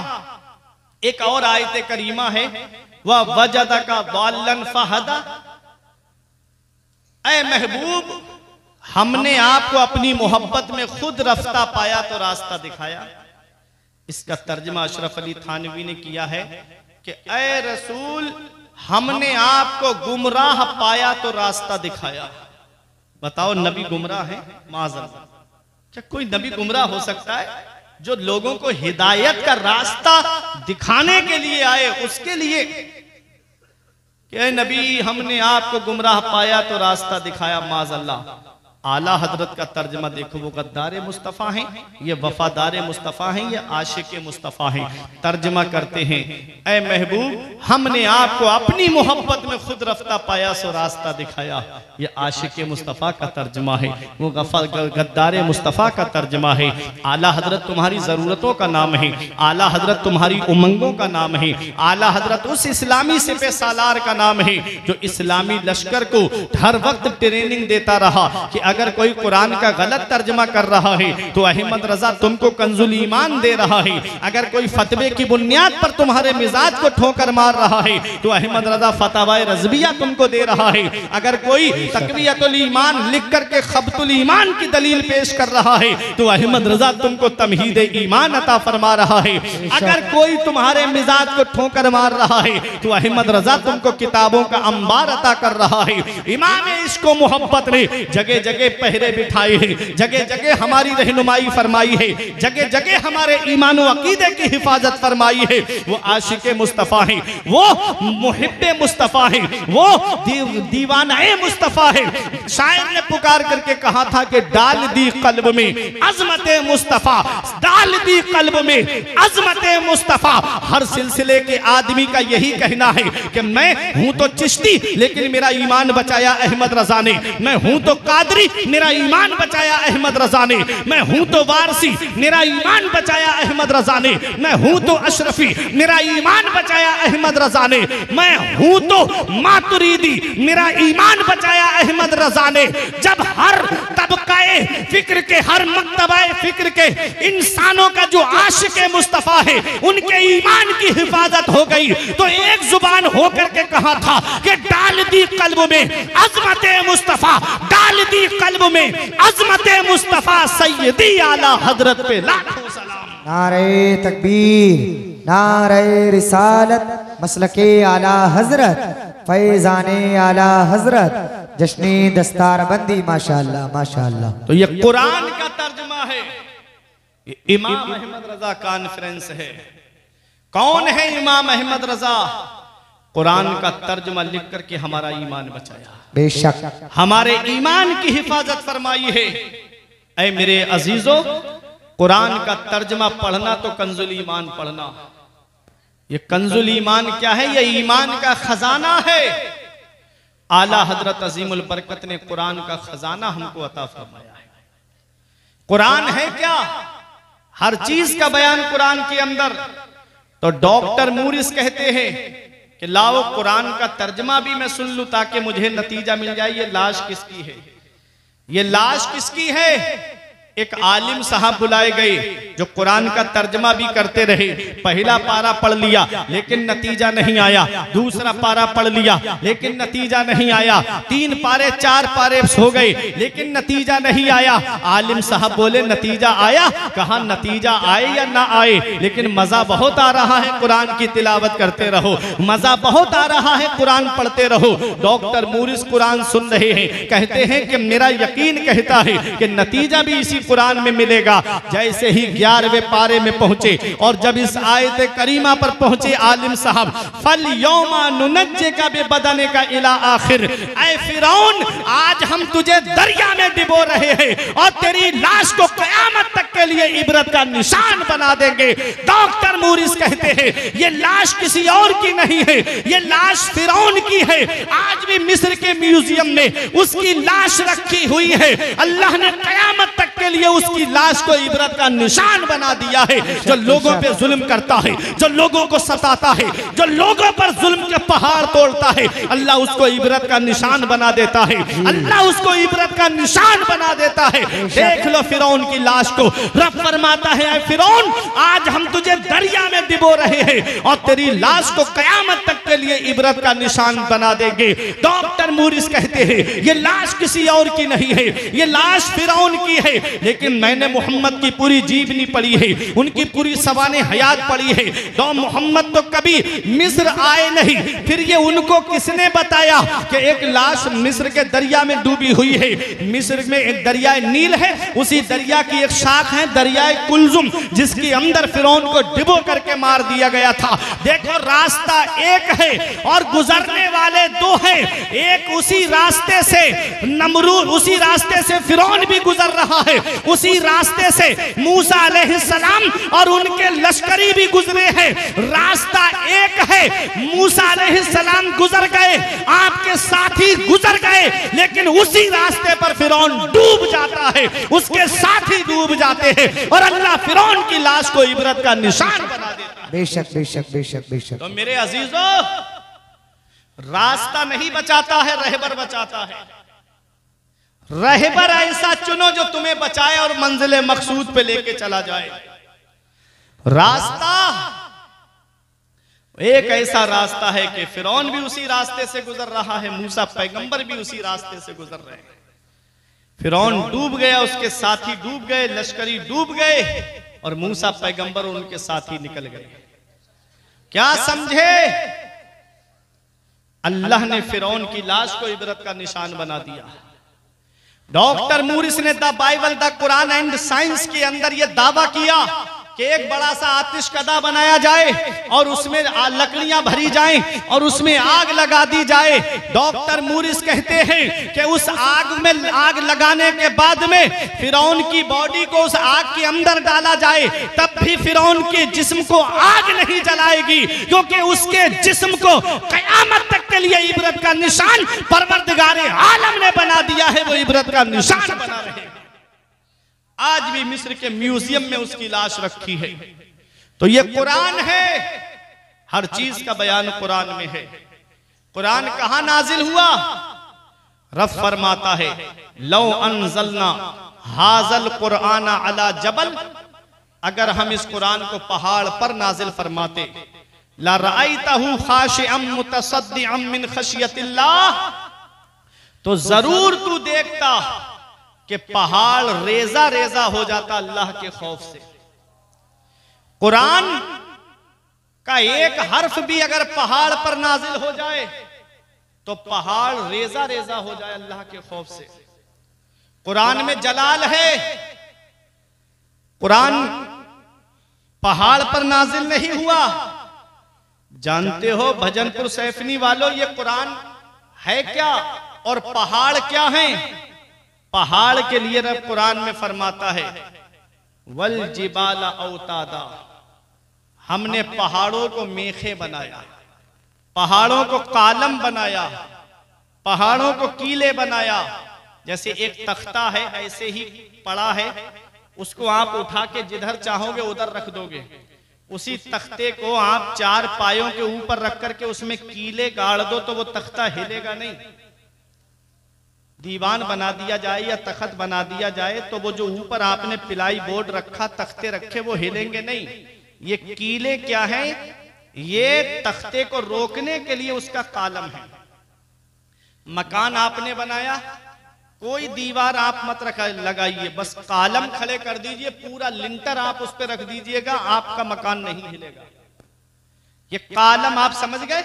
एक और आयत करीमा है, वह वजदा का वालन फहदा। ऐ महबूब, हमने आपको अपनी मोहब्बत में खुद रफ्ता पाया तो रास्ता दिखाया। इसका तर्जमा अशरफ अली थानवी ने किया है कि ऐ रसूल, हमने आपको गुमराह पाया तो रास्ता दिखाया। बताओ नबी गुमराह है? माज़अल्लाह। क्या कोई नबी गुमराह हो सकता है? जो लोगों को हिदायत का रास्ता दिखाने के लिए आए, उसके लिए कि नबी हमने आपको गुमराह पाया तो रास्ता दिखाया, माज़अल्लाह। आला हजरत का तर्जमा देखो, वो गद्दार मुस्तफ़ा हैं, ये वफादार मुस्तफ़ा हैं, ये आशिक मुस्तफ़ा हैं। तर्जमा करते हैं, ऐ महबूब, हमने आपको अपनी मोहब्बत में खुद रफ्ता पाया सो रास्ता दिखाया। ये आशिक मुस्तफ़ा का तर्जमा है, वो गद्दार मुस्तफ़ा का तर्जमा है। आला हजरत तुम्हारी ज़रूरतों का नाम है, आला हजरत तुम्हारी उमंगों का नाम है, आला हजरत उस इस्लामी सिपह सालार का नाम है जो इस्लामी लश्कर को हर वक्त ट्रेनिंग देता रहा कि अगर कोई कुरान का गलत तर्जमा कर रहा है तो अहमद रजा तुमको कंजुल ईमान दे रहा है। अगर कोई फतवे की बुनियाद पर तुम्हारे मिजाज को ठोकर मार रहा है तो अहमद रजा फतवाए रज़विया तुमको दे रहा है। अगर कोई तकवियतुल ईमान लिख करके खबतुल ईमान की दलील पेश कर रहा है तो अहमद रजा तुमको तमहीद ईमान अता फरमा रहा है। अगर कोई तुम्हारे मिजाज को ठोकर मार रहा है तो अहमद रजा तुमको किताबों का अंबार अता कर रहा है। इमाम इश्क़ मोहब्बत ने जगह जगह पहरे बिठाए हैं, जगह जगह हमारी रहनुमाई फरमाई है, जगह जगह हमारे ईमान व अकीदे की हिफाजत फरमाई है। वो आशिक़े मुस्तफ़ा है, वो मुहिब्बे मुस्तफ़ा है, वो दीवाना मुस्तफ़ा है। शायर ने पुकार करके कहा था कि डाल दी कल्ब में अज़मत मुस्तफ़ा, डाल दी कल्ब में अज़मत मुस्तफ़ा। हर सिलसिले के आदमी का यही कहना है कि मैं हूं तो चिश्ती लेकिन मेरा ईमान बचाया अहमद रजा ने, मैं हूं तो कादरी मेरा ईमान बचाया अहमद रजा ने, मैं हूं तो वारसी मेरा ईमान बचाया अहमद रजा ने, मैं हूं तो अशरफी मेरा ईमान बचाया अहमद रजा ने, मैं हूं तो मातुरीदी मेरा ईमान बचाया अहमद रजा ने। जब हर तबकाए फिक्र के, हर मक्तबाए फिक्र के इंसानों का जो आशिक़े मुस्तफ़ा है उनके ईमान की हिफाजत हो गई तो एक जुबान होकर के कहा था कि डाल दी कल्ब में अज़मत मुस्तफ़ा, डाल दी कल्ब में अज़मत मुस्तफ़ा। सैयदी आला हजरत पे लाखों सलाम। नारे तकबीर, नारे रिसालत, मसलके आला हजरत, फैज़ाने आला हजरत, जश्ने दस्तारबंदी। माशाअल्लाह माशाअल्लाह। तो ये कुरान का तर्जुमा है, इमाम अहमद रजा कॉन्फ्रेंस है। कौन है इमाम अहमद रजा? कुरान का तर्जुमा लिख करके हमारा ईमान बचाया, बेशक हमारे ईमान की हिफाजत फरमाई है। ऐ मेरे अजीजों, कुरान का तर्जुमा पढ़ना तो कंजुल ईमान पढ़ना। ये कंजुल ईमान क्या है? ये ईमान का खजाना है। आला हजरत अजीमुल बरकत ने कुरान का खजाना हमको अता फरमाया है। कुरान है क्या? हर चीज का बयान कुरान के अंदर। तो डॉक्टर मूरिस कहते हैं कि लाओ कुरान का तर्जमा भी मैं सुन लूं ताकि मुझे नतीजा मिल जाए ये लाश किसकी है। ये लाश किसकी है? एक आलिम साहब बुलाए गए जो कुरान का तर्जमा भी करते रहे। पहला पारा पढ़ लिया लेकिन नतीजा नहीं आया, दूसरा पारा पढ़ लिया लेकिन नतीजा नहीं आया, 3 पारे 4 पारे हो गए लेकिन नतीजा नहीं आया। आलिम साहब बोले नतीजा आया? कहा नतीजा आए या ना आए लेकिन मजा बहुत आ रहा है, कुरान की तिलावत करते रहो, मजा बहुत आ रहा है, कुरान पढ़ते रहो। डॉक्टर मूरिस कुरान सुन रहे हैं, कहते हैं कि मेरा यकीन कहता है कि नतीजा भी इसी कुरान में मिलेगा। जैसे ही 11वें पारे में पहुंचे और जब इस आयत करीमा पर पहुंचे आलिम साहब, फल यौमा नुनज्जे का बेबदने का इला आखिर, ऐ फिरौन आज हम तुझे दरिया में डिबो रहे हैं और तेरी लाश को कयामत तक के लिए इबरत का निशान बना देंगे। डॉक्टर मूरिस कहते हैं ये लाश किसी और की नहीं है, ये लाश फिरौन की है। आज भी मिस्र के म्यूजियम में उसकी लाश रखी हुई है। अल्लाह ने कयामत तक के लिए उसकी लाश को इबरत का निशान बना दिया है। जो लोगों पे जुल्म करता है, जो लोगों को सताता है, जो लोगों पर जुल्म के पहाड़ तोड़ता है, अल्लाह उसको इबरत का निशान बना देता है। अल्लाह उसको इबरत का निशान बना देता है। देख लो फिरौन की लाश को। रब फरमाता है ऐ फिरौन आज हम तुझे दरिया में डिबो रहे हैं और तेरी लाश को कयामत तक के लिए इबरत का निशान बना देंगे। डॉक्टर मूरिस कहते हैं ये लाश किसी और की नहीं है, ये लाश फिरौन की है। लेकिन मैंने मोहम्मद की पूरी जीवनी पढ़ी है, उनकी पूरी सवाने हयात पढ़ी है। तो मोहम्मद तो कभी मिस्र आए नहीं, फिर ये उनको किसने बताया कि एक लाश मिस्र के दरिया में डूबी हुई है। मिस्र में एक दरिया नील है, उसी दरिया की एक शाख है दरियाए कुलजुम, जिसके अंदर फिरौन को डिबो करके मार दिया गया था। देखो रास्ता एक है और गुजरने वाले 2 हैं। एक उसी रास्ते से नमरूद, उसी रास्ते से फिरौन भी गुजर रहा है, उसी रास्ते से मूसा अलैहिस्सलाम और उनके लश्करी भी गुजरे हैं। रास्ता एक है। मूसा अलैहिस्सलाम गुजर गए, आपके साथी गुजर गए, लेकिन उसी रास्ते पर फिरौन डूब जाता है, उसके साथी डूब जाते हैं और अल्लाह फिरौन की लाश को इबरत का निशान बना देता है। बेशक बेशक बेशक बेशक। तो मेरे अजीजों, रास्ता नहीं बचाता है, रहबर बचाता है। रहबर ऐसा चुनो जो तुम्हें बचाए और मंजिल मकसूद पे लेके चला जाए। रास्ता एक ऐसा रास्ता है कि फिरौन भी उसी रास्ते से गुजर रहा है, मूसा पैगंबर भी उसी रास्ते से गुजर रहे हैं। फिरौन डूब गया, उसके साथी डूब गए, लश्करी डूब गए और मूसा पैगंबर उनके साथी निकल गए। क्या समझे? अल्लाह ने फिरौन की लाश को इबरत का निशान बना दिया। डॉक्टर मूरिस ने the Bible the Quran and science के अंदर यह दावा किया कि एक बड़ा सा आतिश कदा बनाया जाए और उसमें लकड़ियां भरी जाएं और उसमें आग लगा दी जाए। डॉक्टर मूरिस कहते हैं कि उस आग में आग लगाने के बाद में फिरौन की बॉडी को उस आग के अंदर डाला जाए, तब भी फिरौन के जिस्म को आग नहीं जलाएगी, क्योंकि उसके जिस्म को कयामत तक के लिए इबरत का निशान परवरदिगारे आलम ने बना दिया है। वो इबरत का निशान बना रहे। आज भी मिस्र के म्यूजियम में उसकी लाश रखी है। तो ये कुरान है, हर चीज का बयान कुरान में है। कुरान कहां नाजिल हुआ? रब फरमाता है लौ अनज़लना हाज़ल कुरान अला जबल, अगर हम इस कुरान को पहाड़ पर नाजिल फरमाते, ला रअयतहु खाशिअम मुतसद्दिअम मिन खशियतिल्लाह, तो जरूर तू देखता कि पहाड़ रेजा रेजा हो जाता अल्लाह के खौफ से। कुरान का एक हर्फ भी अगर पहाड़ पर नाजिल हो जाए तो पहाड़ रेजा रेजा हो जाए अल्लाह के खौफ से। कुरान में जलाल है। कुरान पहाड़ पर नाजिल नहीं हुआ। जानते हो भजनपुर सैफनी वालों, ये कुरान है क्या और पहाड़ क्या है? पहाड़ के लिए रब कुरान में फरमाता है वल जिबाला औतादा, हमने पहाड़ों को मेखे बनाया, पहाड़ों को कालम बनाया, पहाड़ों को कीले बनाया। जैसे एक तख्ता है ऐसे ही पड़ा है, उसको आप उठा के जिधर चाहोगे उधर रख दोगे। उसी तख्ते को आप चार पायों के ऊपर रख करके उसमें कीले गाड़ दो तो वो तख्ता हिलेगा नहीं। दीवान बना दिया जाए या तख्त बना दिया जाए तो वो जो ऊपर आपने पिलाई बोर्ड रखा, तख्ते रखे, वो हिलेंगे नहीं। ये कीले क्या है? ये तख्ते को रोकने के लिए उसका कालम है। मकान आपने बनाया, कोई दीवार आप मत लगाइए, बस कालम खड़े कर दीजिए, पूरा लिंटर आप उस पर रख दीजिएगा, आपका मकान नहीं हिलेगा। ये कालम आप समझ गए?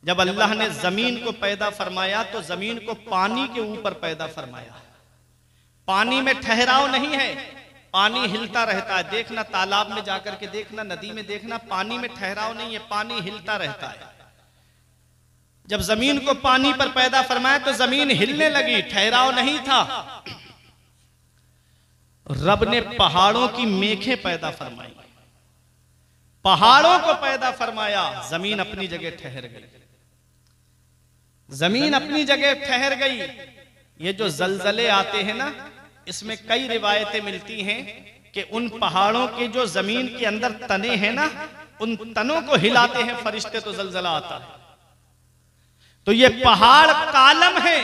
जब अल्लाह ने जमीन को पैदा फरमाया तो जमीन को पानी के ऊपर पैदा फरमाया। पानी में ठहराव नहीं है, पानी हिलता रहता है। देखना तालाब में जाकर के देखना, नदी में देखना, पानी में ठहराव नहीं है, पानी हिलता रहता है। जब जमीन को पानी पर पैदा फरमाया तो जमीन हिलने लगी, ठहराव नहीं था। रब ने पहाड़ों की मेखें पैदा फरमाई, पहाड़ों को पैदा फरमाया, जमीन अपनी जगह ठहर गई। जमीन अपनी जगह ठहर गई। ये जो जलजले आते हैं ना, इसमें कई रिवायतें मिलती हैं कि उन पहाड़ों के जो जमीन के अंदर तने हैं ना, उन तनों को हिलाते हैं फरिश्ते तो जलजला आता है। तो ये पहाड़ कालम है,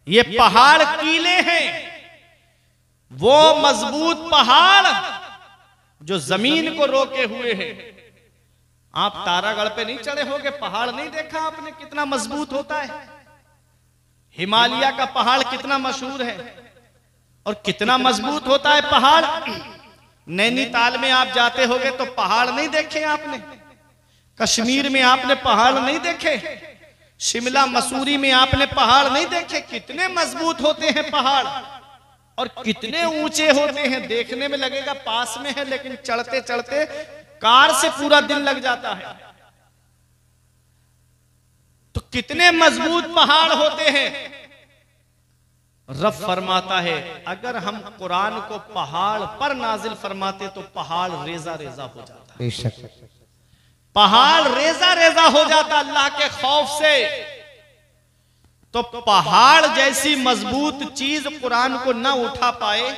ये पहाड़ कीले हैं। वो मजबूत पहाड़ जो जमीन को रोके हुए हैं। आप तारागढ़ पे नहीं चढ़े होगे, पहाड़ नहीं देखा आपने कितना मजबूत होता है। हिमालय का पहाड़ कितना मशहूर है और कितना मजबूत होता है पहाड़। नैनीताल में आप जाते होगे तो पहाड़ नहीं देखे आपने, कश्मीर में आपने पहाड़ नहीं देखे, शिमला मसूरी में आपने पहाड़ नहीं देखे। कितने मजबूत होते हैं पहाड़ और कितने ऊंचे होते हैं। देखने में लगेगा पास में है, लेकिन चढ़ते चढ़ते कार से पूरा दिन लग जाता है। तो कितने मजबूत पहाड़ होते हैं। रब फरमाता है अगर हम कुरान को पहाड़ पर नाजिल फरमाते तो पहाड़ रेजा रेजा हो जाता। बेशक पहाड़ रेजा रेजा हो जाता अल्लाह के खौफ से। तो पहाड़ जैसी मजबूत चीज कुरान को ना उठा पाए।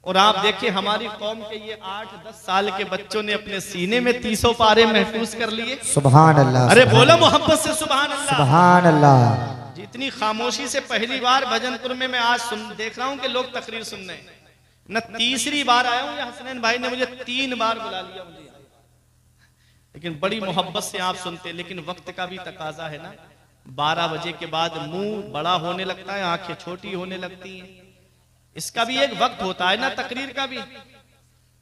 और आप देखिए हमारी कौम के ये 8-10 साल के बच्चों ने अपने सीने में 300 पारे महफूज कर लिए। सुभान अल्लाह। अरे बोलो मोहब्बत से सुभान अल्लाह। सुभान अल्लाह। जी इतनी खामोशी से पहली बार भजनपुर में मैं आज देख रहा हूं कि लोग तकरीर सुन रहे हैं। न तीसरी बार आया हूं, हसनैन भाई ने मुझे 3 बार बुला लिया मुझे, लेकिन बड़ी मोहब्बत से आप सुनते। लेकिन वक्त का भी तकाजा है ना, 12 बजे के बाद मुंह बड़ा होने लगता है, आंखें छोटी होने लगती हैं। इसका भी एक वक्त होता है ना तकरीर का भी।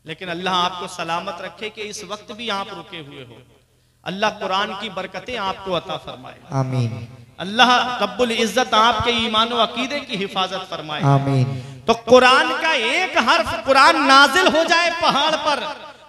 लेकिन अल्लाह आपको सलामत रखे कि इस वक्त भी आप रुके हुए हो। अल्लाह कुरान की बरकतें आपको अता फरमाए, आमीन। अल्लाह रब्बुल इज्जत आपके ईमान व अकीदे की हिफाजत फरमाए, आमीन। तो कुरान का एक हर्फ कुरान नाजिल हो जाए पहाड़ पर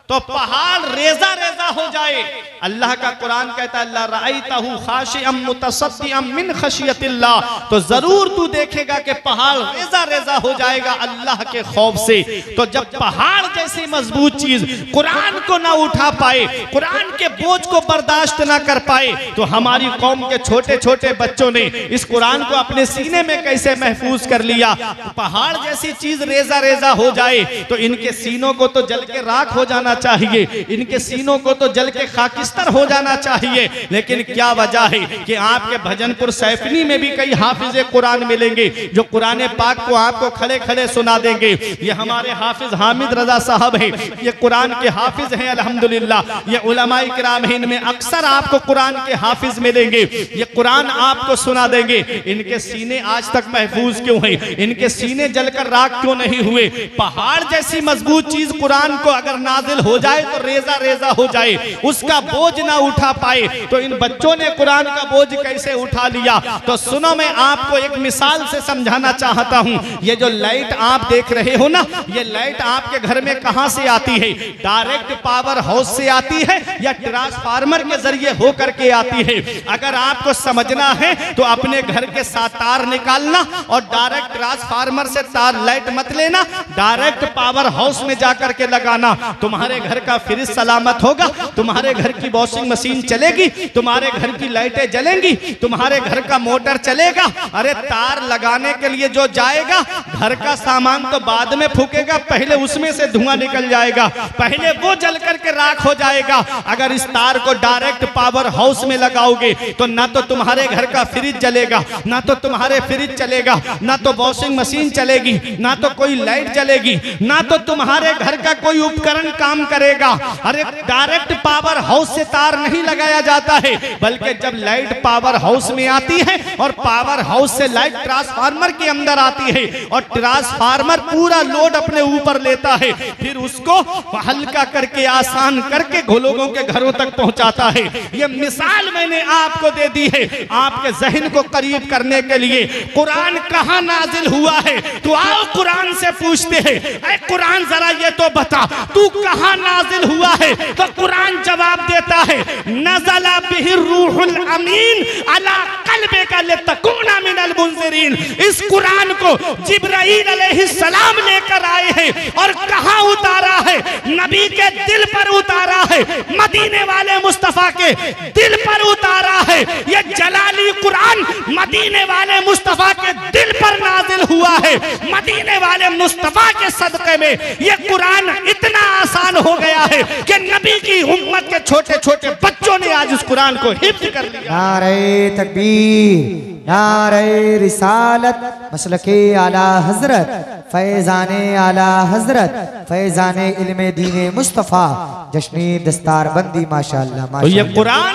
तो पहाड़ रेजा रेजा हो जाए। अल्लाह का कुरान कहता है अल्लाह राइतहु खाशिअम मुतसद्दिअम मिन खशियतिल्लाह, तो जरूर तू देखेगा कि पहाड़ रेजा रेजा हो जाएगा अल्लाह के खौफ से। तो जब पहाड़ जैसी मजबूत चीज कुरान को ना उठा पाए, कुरान के बोझ को बर्दाश्त ना कर पाए, तो हमारी कौम के छोटे छोटे बच्चों ने इस कुरान को अपने सीने में कैसे महफूज कर लिया। पहाड़ जैसी चीज रेजा रेजा हो जाए तो इनके सीनों को तो जल के राख हो जाना चाहिए, इनके सीनों को तो जल के खाकिस्तर हो जाना चाहिए। लेकिन क्या वजह है कि आपके भजनपुर सैफनी में भी कई हाफिज कुरान मिलेंगे जो कुरान पाक को आपको खड़े खड़े सुना देंगे। ये हमारे हाफिज हामिद रजा साहब हैं, ये कुरान के हाफिज हैं अल्हम्दुलिल्लाह। ये उलमाए किराम हैं, इनमें अक्सर आपको कुरान के हाफिज मिलेंगे, ये कुरान आपको सुना देंगे। इनके सीने आज तक महफूज क्यों हैं, इनके सीने जलकर राख क्यों नहीं हुए। पहाड़ जैसी मजबूत चीज कुरान को अगर नाजिल हो जाए तो रेजा रेजा हो जाए, उसका बोझ ना उठा पाए, तो इन बच्चों ने कुरान का बोझ कैसे उठा लिया। तो सुनो, मैं आपको एक मिसाल से समझाना चाहता हूं। ये जो लाइट आप देख रहे हो ना, ये लाइट आपके घर में कहां से आती है? डायरेक्ट पावर हाउस से आती है या ट्रांसफार्मर के जरिए होकर के आती है? अगर आपको समझना है तो अपने घर के साथ तार निकालना और डायरेक्ट ट्रांसफार्मर से तार लाइट मत लेना, डायरेक्ट पावर हाउस में जाकर के लगाना। तुम्हारे घर का फ्रिज सलामत होगा, तुम्हारे घर की वॉशिंग मशीन चलेगी, तुम्हारे घर की लाइटें जलेंगी, तुम्हारे घर का मोटर चलेगा। अरे तार लगाने के लिए जो जाएगा, घर का सामान तो बाद में फूकेगा, पहले उसमें से धुआं निकल जाएगा, पहले वो जल करके राख हो जाएगा। अगर इस तार को डायरेक्ट पावर हाउस में लगाओगे तो ना तो तुम्हारे घर का फ्रिज जलेगा, ना तो तुम्हारे फ्रिज चलेगा, ना तो वॉशिंग मशीन चलेगी, ना तो कोई लाइट जलेगी, ना तो तुम्हारे घर का कोई उपकरण काम करेगा। अरे डायरेक्ट पावर हाउस से तार नहीं लगाया जाता है, बल्कि जब लाइट पावर हाउस में आती है और पावर हाउस से लाइट ट्रांसफार्मर के अंदर आती है और ट्रांसफार्मर पूरा लोड अपने ऊपर लेता है, फिर उसको हल्का करके आसान करके लोगों के घरों तक पहुंचाता है। ये मिसाल मैंने आपको दे दी है आपके जहन को करीब करने के लिए। कुरान कहां नाजिल हुआ है? तो आओ कुरान से पूछते हैं, ऐ कुरान जरा ये तो बता तू कहां नाजिल हुआ है? तो कुरान जवाब देता है नज़ला बिही रूहुल अमीन अला क़ल्बिका लितकूना मिनल मुनज़िरीन। इस कुरान को जिब्राईल अलैहिस्सलाम लेकर आए हैं और कहां उतारा है? नबी के दिल पर उतारा है, मदीने वाले मुस्तफा के दिल पर उतारा है। ये जलाली कुरान मदीने वाले मुस्तफा के दिल पर नाजिल हुआ है। मदीने वाले मुस्तफा के सदक़े में ये कुरान इतना आसान हो गया है कि नबी की उम्मत के छोटे छोटे बच्चों ने आज उस कुरान को हिफ्ज़ कर लिया। नारे तकबीर, नारे रिसालत, मसलके आला हजरत, फैजाने आला हजरत, फैजाने इल्मे दीने मुस्तफ़ा, जश्नी दस्तार बंदी माशाअल्लाह माशाअल्लाह। तो ये कुरान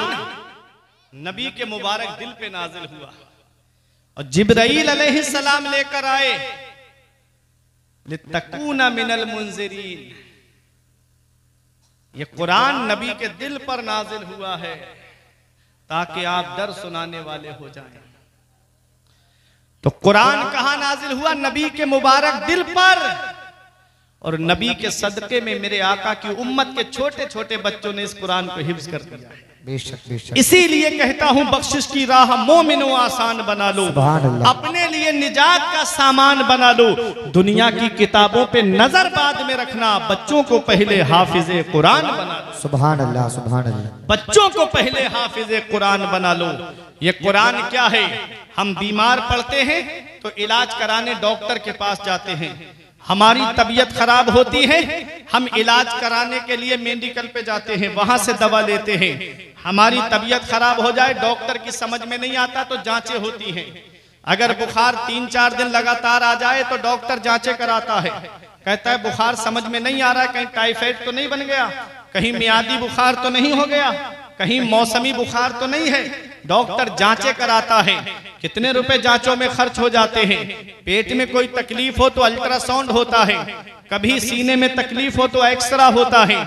नबी के मुबारक दिल पे नाजिल हुआ और जिब्राईल अलैहिस्सलाम लेकर आए लितकूना मिनल मुनज़िरीन। ये कुरान नबी के दिल पर नाजिल हुआ है ताकि आप डर सुनाने वाले हो जाएं। तो कुरान कहां नाजिल हुआ? नबी के मुबारक दिल पर, और नबी के सदके में मेरे आका की उम्मत के छोटे छोटे बच्चों ने इस कुरान को हिफ्ज़ कर दिया है। बेशक बेशक। इसीलिए कहता हूं बख्शिश की राह मोमिनो आसान बना लो, अपने लिए निजात का सामान बना लो। दुनिया की किताबों पे नजर बाद में रखना, बच्चों को पहले हाफिज़े कुरान बना लो। सुभान अल्लाह सुभान अल्लाह। बच्चों को पहले हाफिज़े कुरान बना लो। ये कुरान क्या है? हम बीमार पड़ते हैं तो इलाज कराने डॉक्टर के पास जाते हैं, हमारी तबीयत खराब होती है, हम इलाज कराने के लिए मेडिकल पे जाते हैं, वहां से दवा लेते हैं। हमारी तबीयत खराब हो जाए, डॉक्टर की समझ में नहीं आता तो जांचें होती हैं। अगर बुखार 3-4 दिन लगातार आ जाए तो डॉक्टर जांचे कराता है, कहता है बुखार समझ में नहीं आ रहा है, कहीं टाइफाइड तो नहीं बन गया, कहीं मियादी बुखार तो नहीं हो गया, कहीं मौसमी बुखार तो नहीं है। डॉक्टर जांचे कराता है। कितने रुपए जांचों में खर्च हो जाते हैं। पेट में कोई तकलीफ हो तो अल्ट्रासाउंड होता है, कभी सीने में तकलीफ हो तो एक्सरा होता है।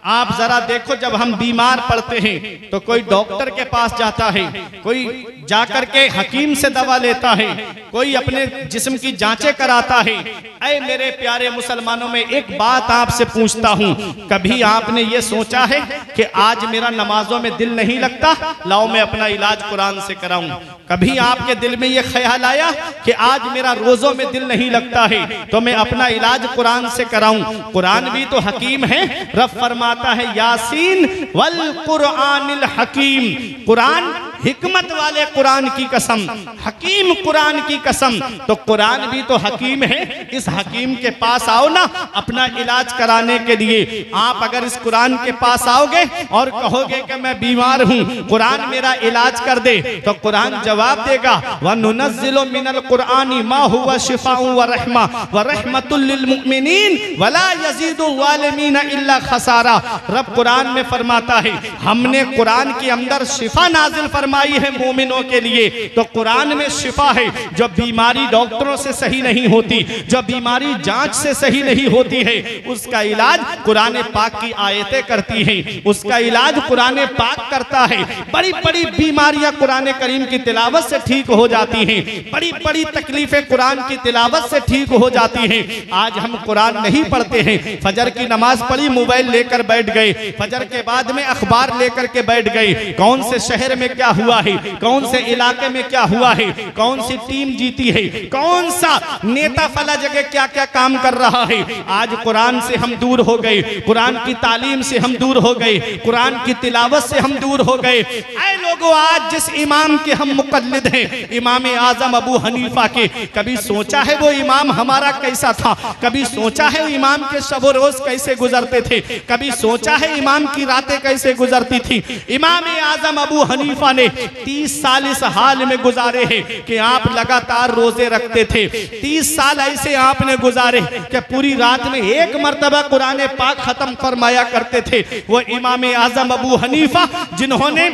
आप जरा देखो, जब हम बीमार पड़ते हैं तो कोई डॉक्टर के पास जाता है, कोई जाकर के हकीम से दवा लेता है, कोई अपने जिस्म की जांचें कराता है। ऐ मेरे प्यारे मुसलमानों, में एक बात आपसे पूछता हूँ, कभी आपने ये सोचा है कि आज मेरा नमाजों में दिल नहीं लगता, लाओ मैं अपना इलाज कुरान से कराऊं? कभी आपके दिल में ये ख्याल आया कि आज मेरा रोजों में दिल नहीं लगता है तो मैं अपना इलाज कुरान से कराऊं? कुरान भी तो हकीम है। रब फरमाता है यासीन वल कुरानिल हकीम, कुरान हिकमत वाले कुरान की कसम, हकीम कुरान की कसम। तो कुरान भी तो हकीम है। इस हकीम के पास आओ ना अपना इलाज कराने के लिए। आप अगर इस कुरान के पास आओगे और कहोगे कि मैं बीमार हूँ, कुरान मेरा इलाज कर दे, तो कुरान जवाब देगा वनुनज़्ज़िलु मिनल कुरानी मा हुवा शिफाउ व रहमा व रहमतुल लिल मुमिनीन वला यज़ीदु ज़ालिमीन इल्ला खसारा। रब कुरान में फरमाता है हमने कुरान के अंदर शिफा नाजिल फरमाई है मोमिनों के लिए। तो कुरान में शिफा है। जो बीमारी डॉक्टरों से सही नहीं होती, जो बीमारी जांच से सही नहीं होती है, उसका इलाज कुरान पाक की आयतें करती हैं, उसका इलाज कुरान पाक करता है। बड़ी बड़ी बीमारियां कुरान करीम की तिलावत से ठीक हो जाती हैं, बड़ी बड़ी तकलीफें कुरान की तिलावत से ठीक हो जाती हैं। आज हम कुरान नहीं पढ़ते हैं, फजर की नमाज पढ़ी, मोबाइल लेकर बैठ गए, फजर के बाद में अखबार लेकर के बैठ गए, कौन से शहर में क्या हुआ है, कौन से इलाके में क्या हुआ है, कौन सी टीम जीती है, कौन सा नेता फला जगह क्या क्या काम कर रहा है। आज कुरान से हम दूर हो गए, कुरान की तालीम से हम दूर हो गए, कुरान की तिलावत से हम दूर हो गए। ऐ लोगों, आज जिस इमाम के हम मुकल्लिद हैं, इमाम आजम अबू हनीफा के, कभी सोचा है वो इमाम हमारा कैसा था? कभी सोचा है इमाम के शब रोज कैसे गुजरते थे? कभी सोचा है इमाम की रातें कैसे गुजरती थी? इमाम आजम अबू हनीफा ने 30 साल इस हाल में गुजारे हैं कि आप लगातार रोजे रखते थे। 30 साल ऐसे आपने गुजारे कि पूरी रात में एक मर्तबा कुरान पाक खत्म फरमाया करते थे। वो इमाम आजम अबू हनीफा जिन्होंने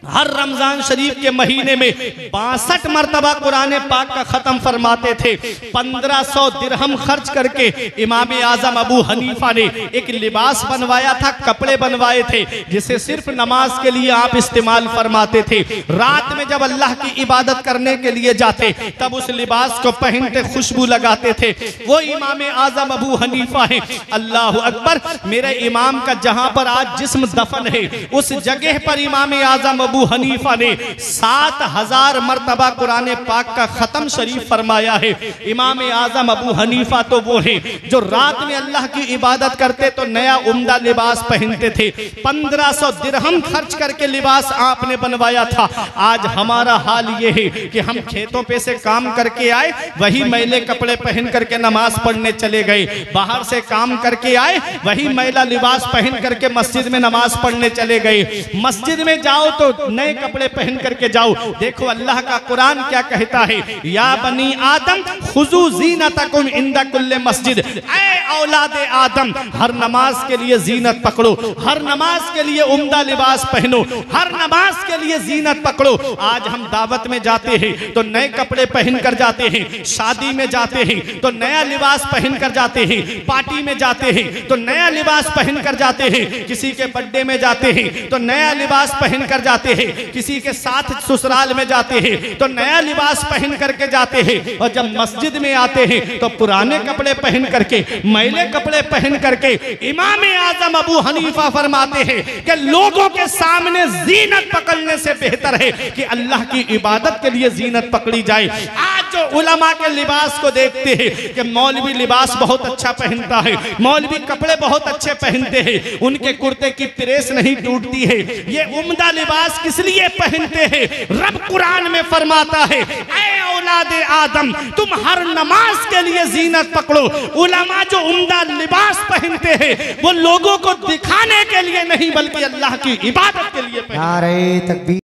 हर रमजान शरीफ के महीने में 62 मरतबा कुरान पाक का खत्म फरमाते थे। 1500 दिरहम खर्च करके इमाम आजम अबू हनीफा ने एक लिबास बनवाया था, कपड़े बनवाए थे, जिसे सिर्फ नमाज के लिए आप इस्तेमाल फरमाते थे। रात में जब अल्लाह की इबादत करने के लिए जाते तब उस लिबास को पहनते, खुशबू लगाते थे। वो इमाम आजम अबू हनीफा है। अल्लाह अकबर, मेरे इमाम का जहां पर आज जिस्म दफन है, उस जगह पर इमाम आजम अबू हनीफा ने 7000 मरतबा कुरान पाक का खत्म शरीफ फरमाया है। इमाम आजम अबू हनीफा तो वो है जो रात में अल्लाह की इबादत करते तो नया उम्दा लिबास पहनते थे। 1500 दिरहम खर्च करके लिबास आपने बनवाया था। आज हमारा हाल ये है कि हम खेतों पे से काम करके आए, वही मैले कपड़े पहन करके नमाज पढ़ने चले गए। बाहर से काम करके आए, वही मैला लिबास पहन करके मस्जिद में नमाज पढ़ने चले गए। मस्जिद में जाओ तो नए कपड़े पहन करके जाओ। देखो अल्लाह का कुरान क्या कहता है, या बनी आदम खुजू जीनतकुम इंदा कुल्ले मस्जिद। ऐ औलाद आदम, हर नमाज के लिए जीनत पकड़ो, हर नमाज के लिए उम्दा लिबास पहनो, हर नमाज के लिए जीनत पकड़ो। आज हम दावत में जाते हैं तो नए कपड़े पहन कर जाते हैं, शादी में जाते हैं तो नया लिबास पहन कर जाते हैं, पार्टी में जाते हैं तो नया लिबास पहन कर जाते हैं, किसी के बर्थडे में जाते हैं तो नया लिबास पहन कर जाते हैं, किसी के साथ ससुराल में जाते हैं तो नया लिबास पहन करके जाते हैं, और जब मस्जिद में आते हैं तो पुराने कपड़े पहन करके, मैले कपड़े पहन करके। इमाम आजम अबू हनीफा फरमाते हैं कि लोगों के सामने जीनत पकड़ने से बेहतर है कि अल्लाह की इबादत के लिए जीनत पकड़ी जाए। आज जो उलमा के लिबास को देखते हैं कि मौलवी लिबास बहुत अच्छा पहनता है, मौलवी कपड़े बहुत अच्छे पहनते हैं, उनके कुर्ते की प्रेस नहीं टूटती है, ये उम्दा लिबास किस लिए पहनते हैं? रब कुरान में फरमाता है, ऐ औलाद आदम, तुम हर नमाज के लिए जीनत पकड़ो। उलमा जो उम्दा लिबास पहनते हैं वो लोगों को दिखाने के लिए नहीं बल्कि अल्लाह की इबादत के लिए पहनते हैं। नारे तकबीर।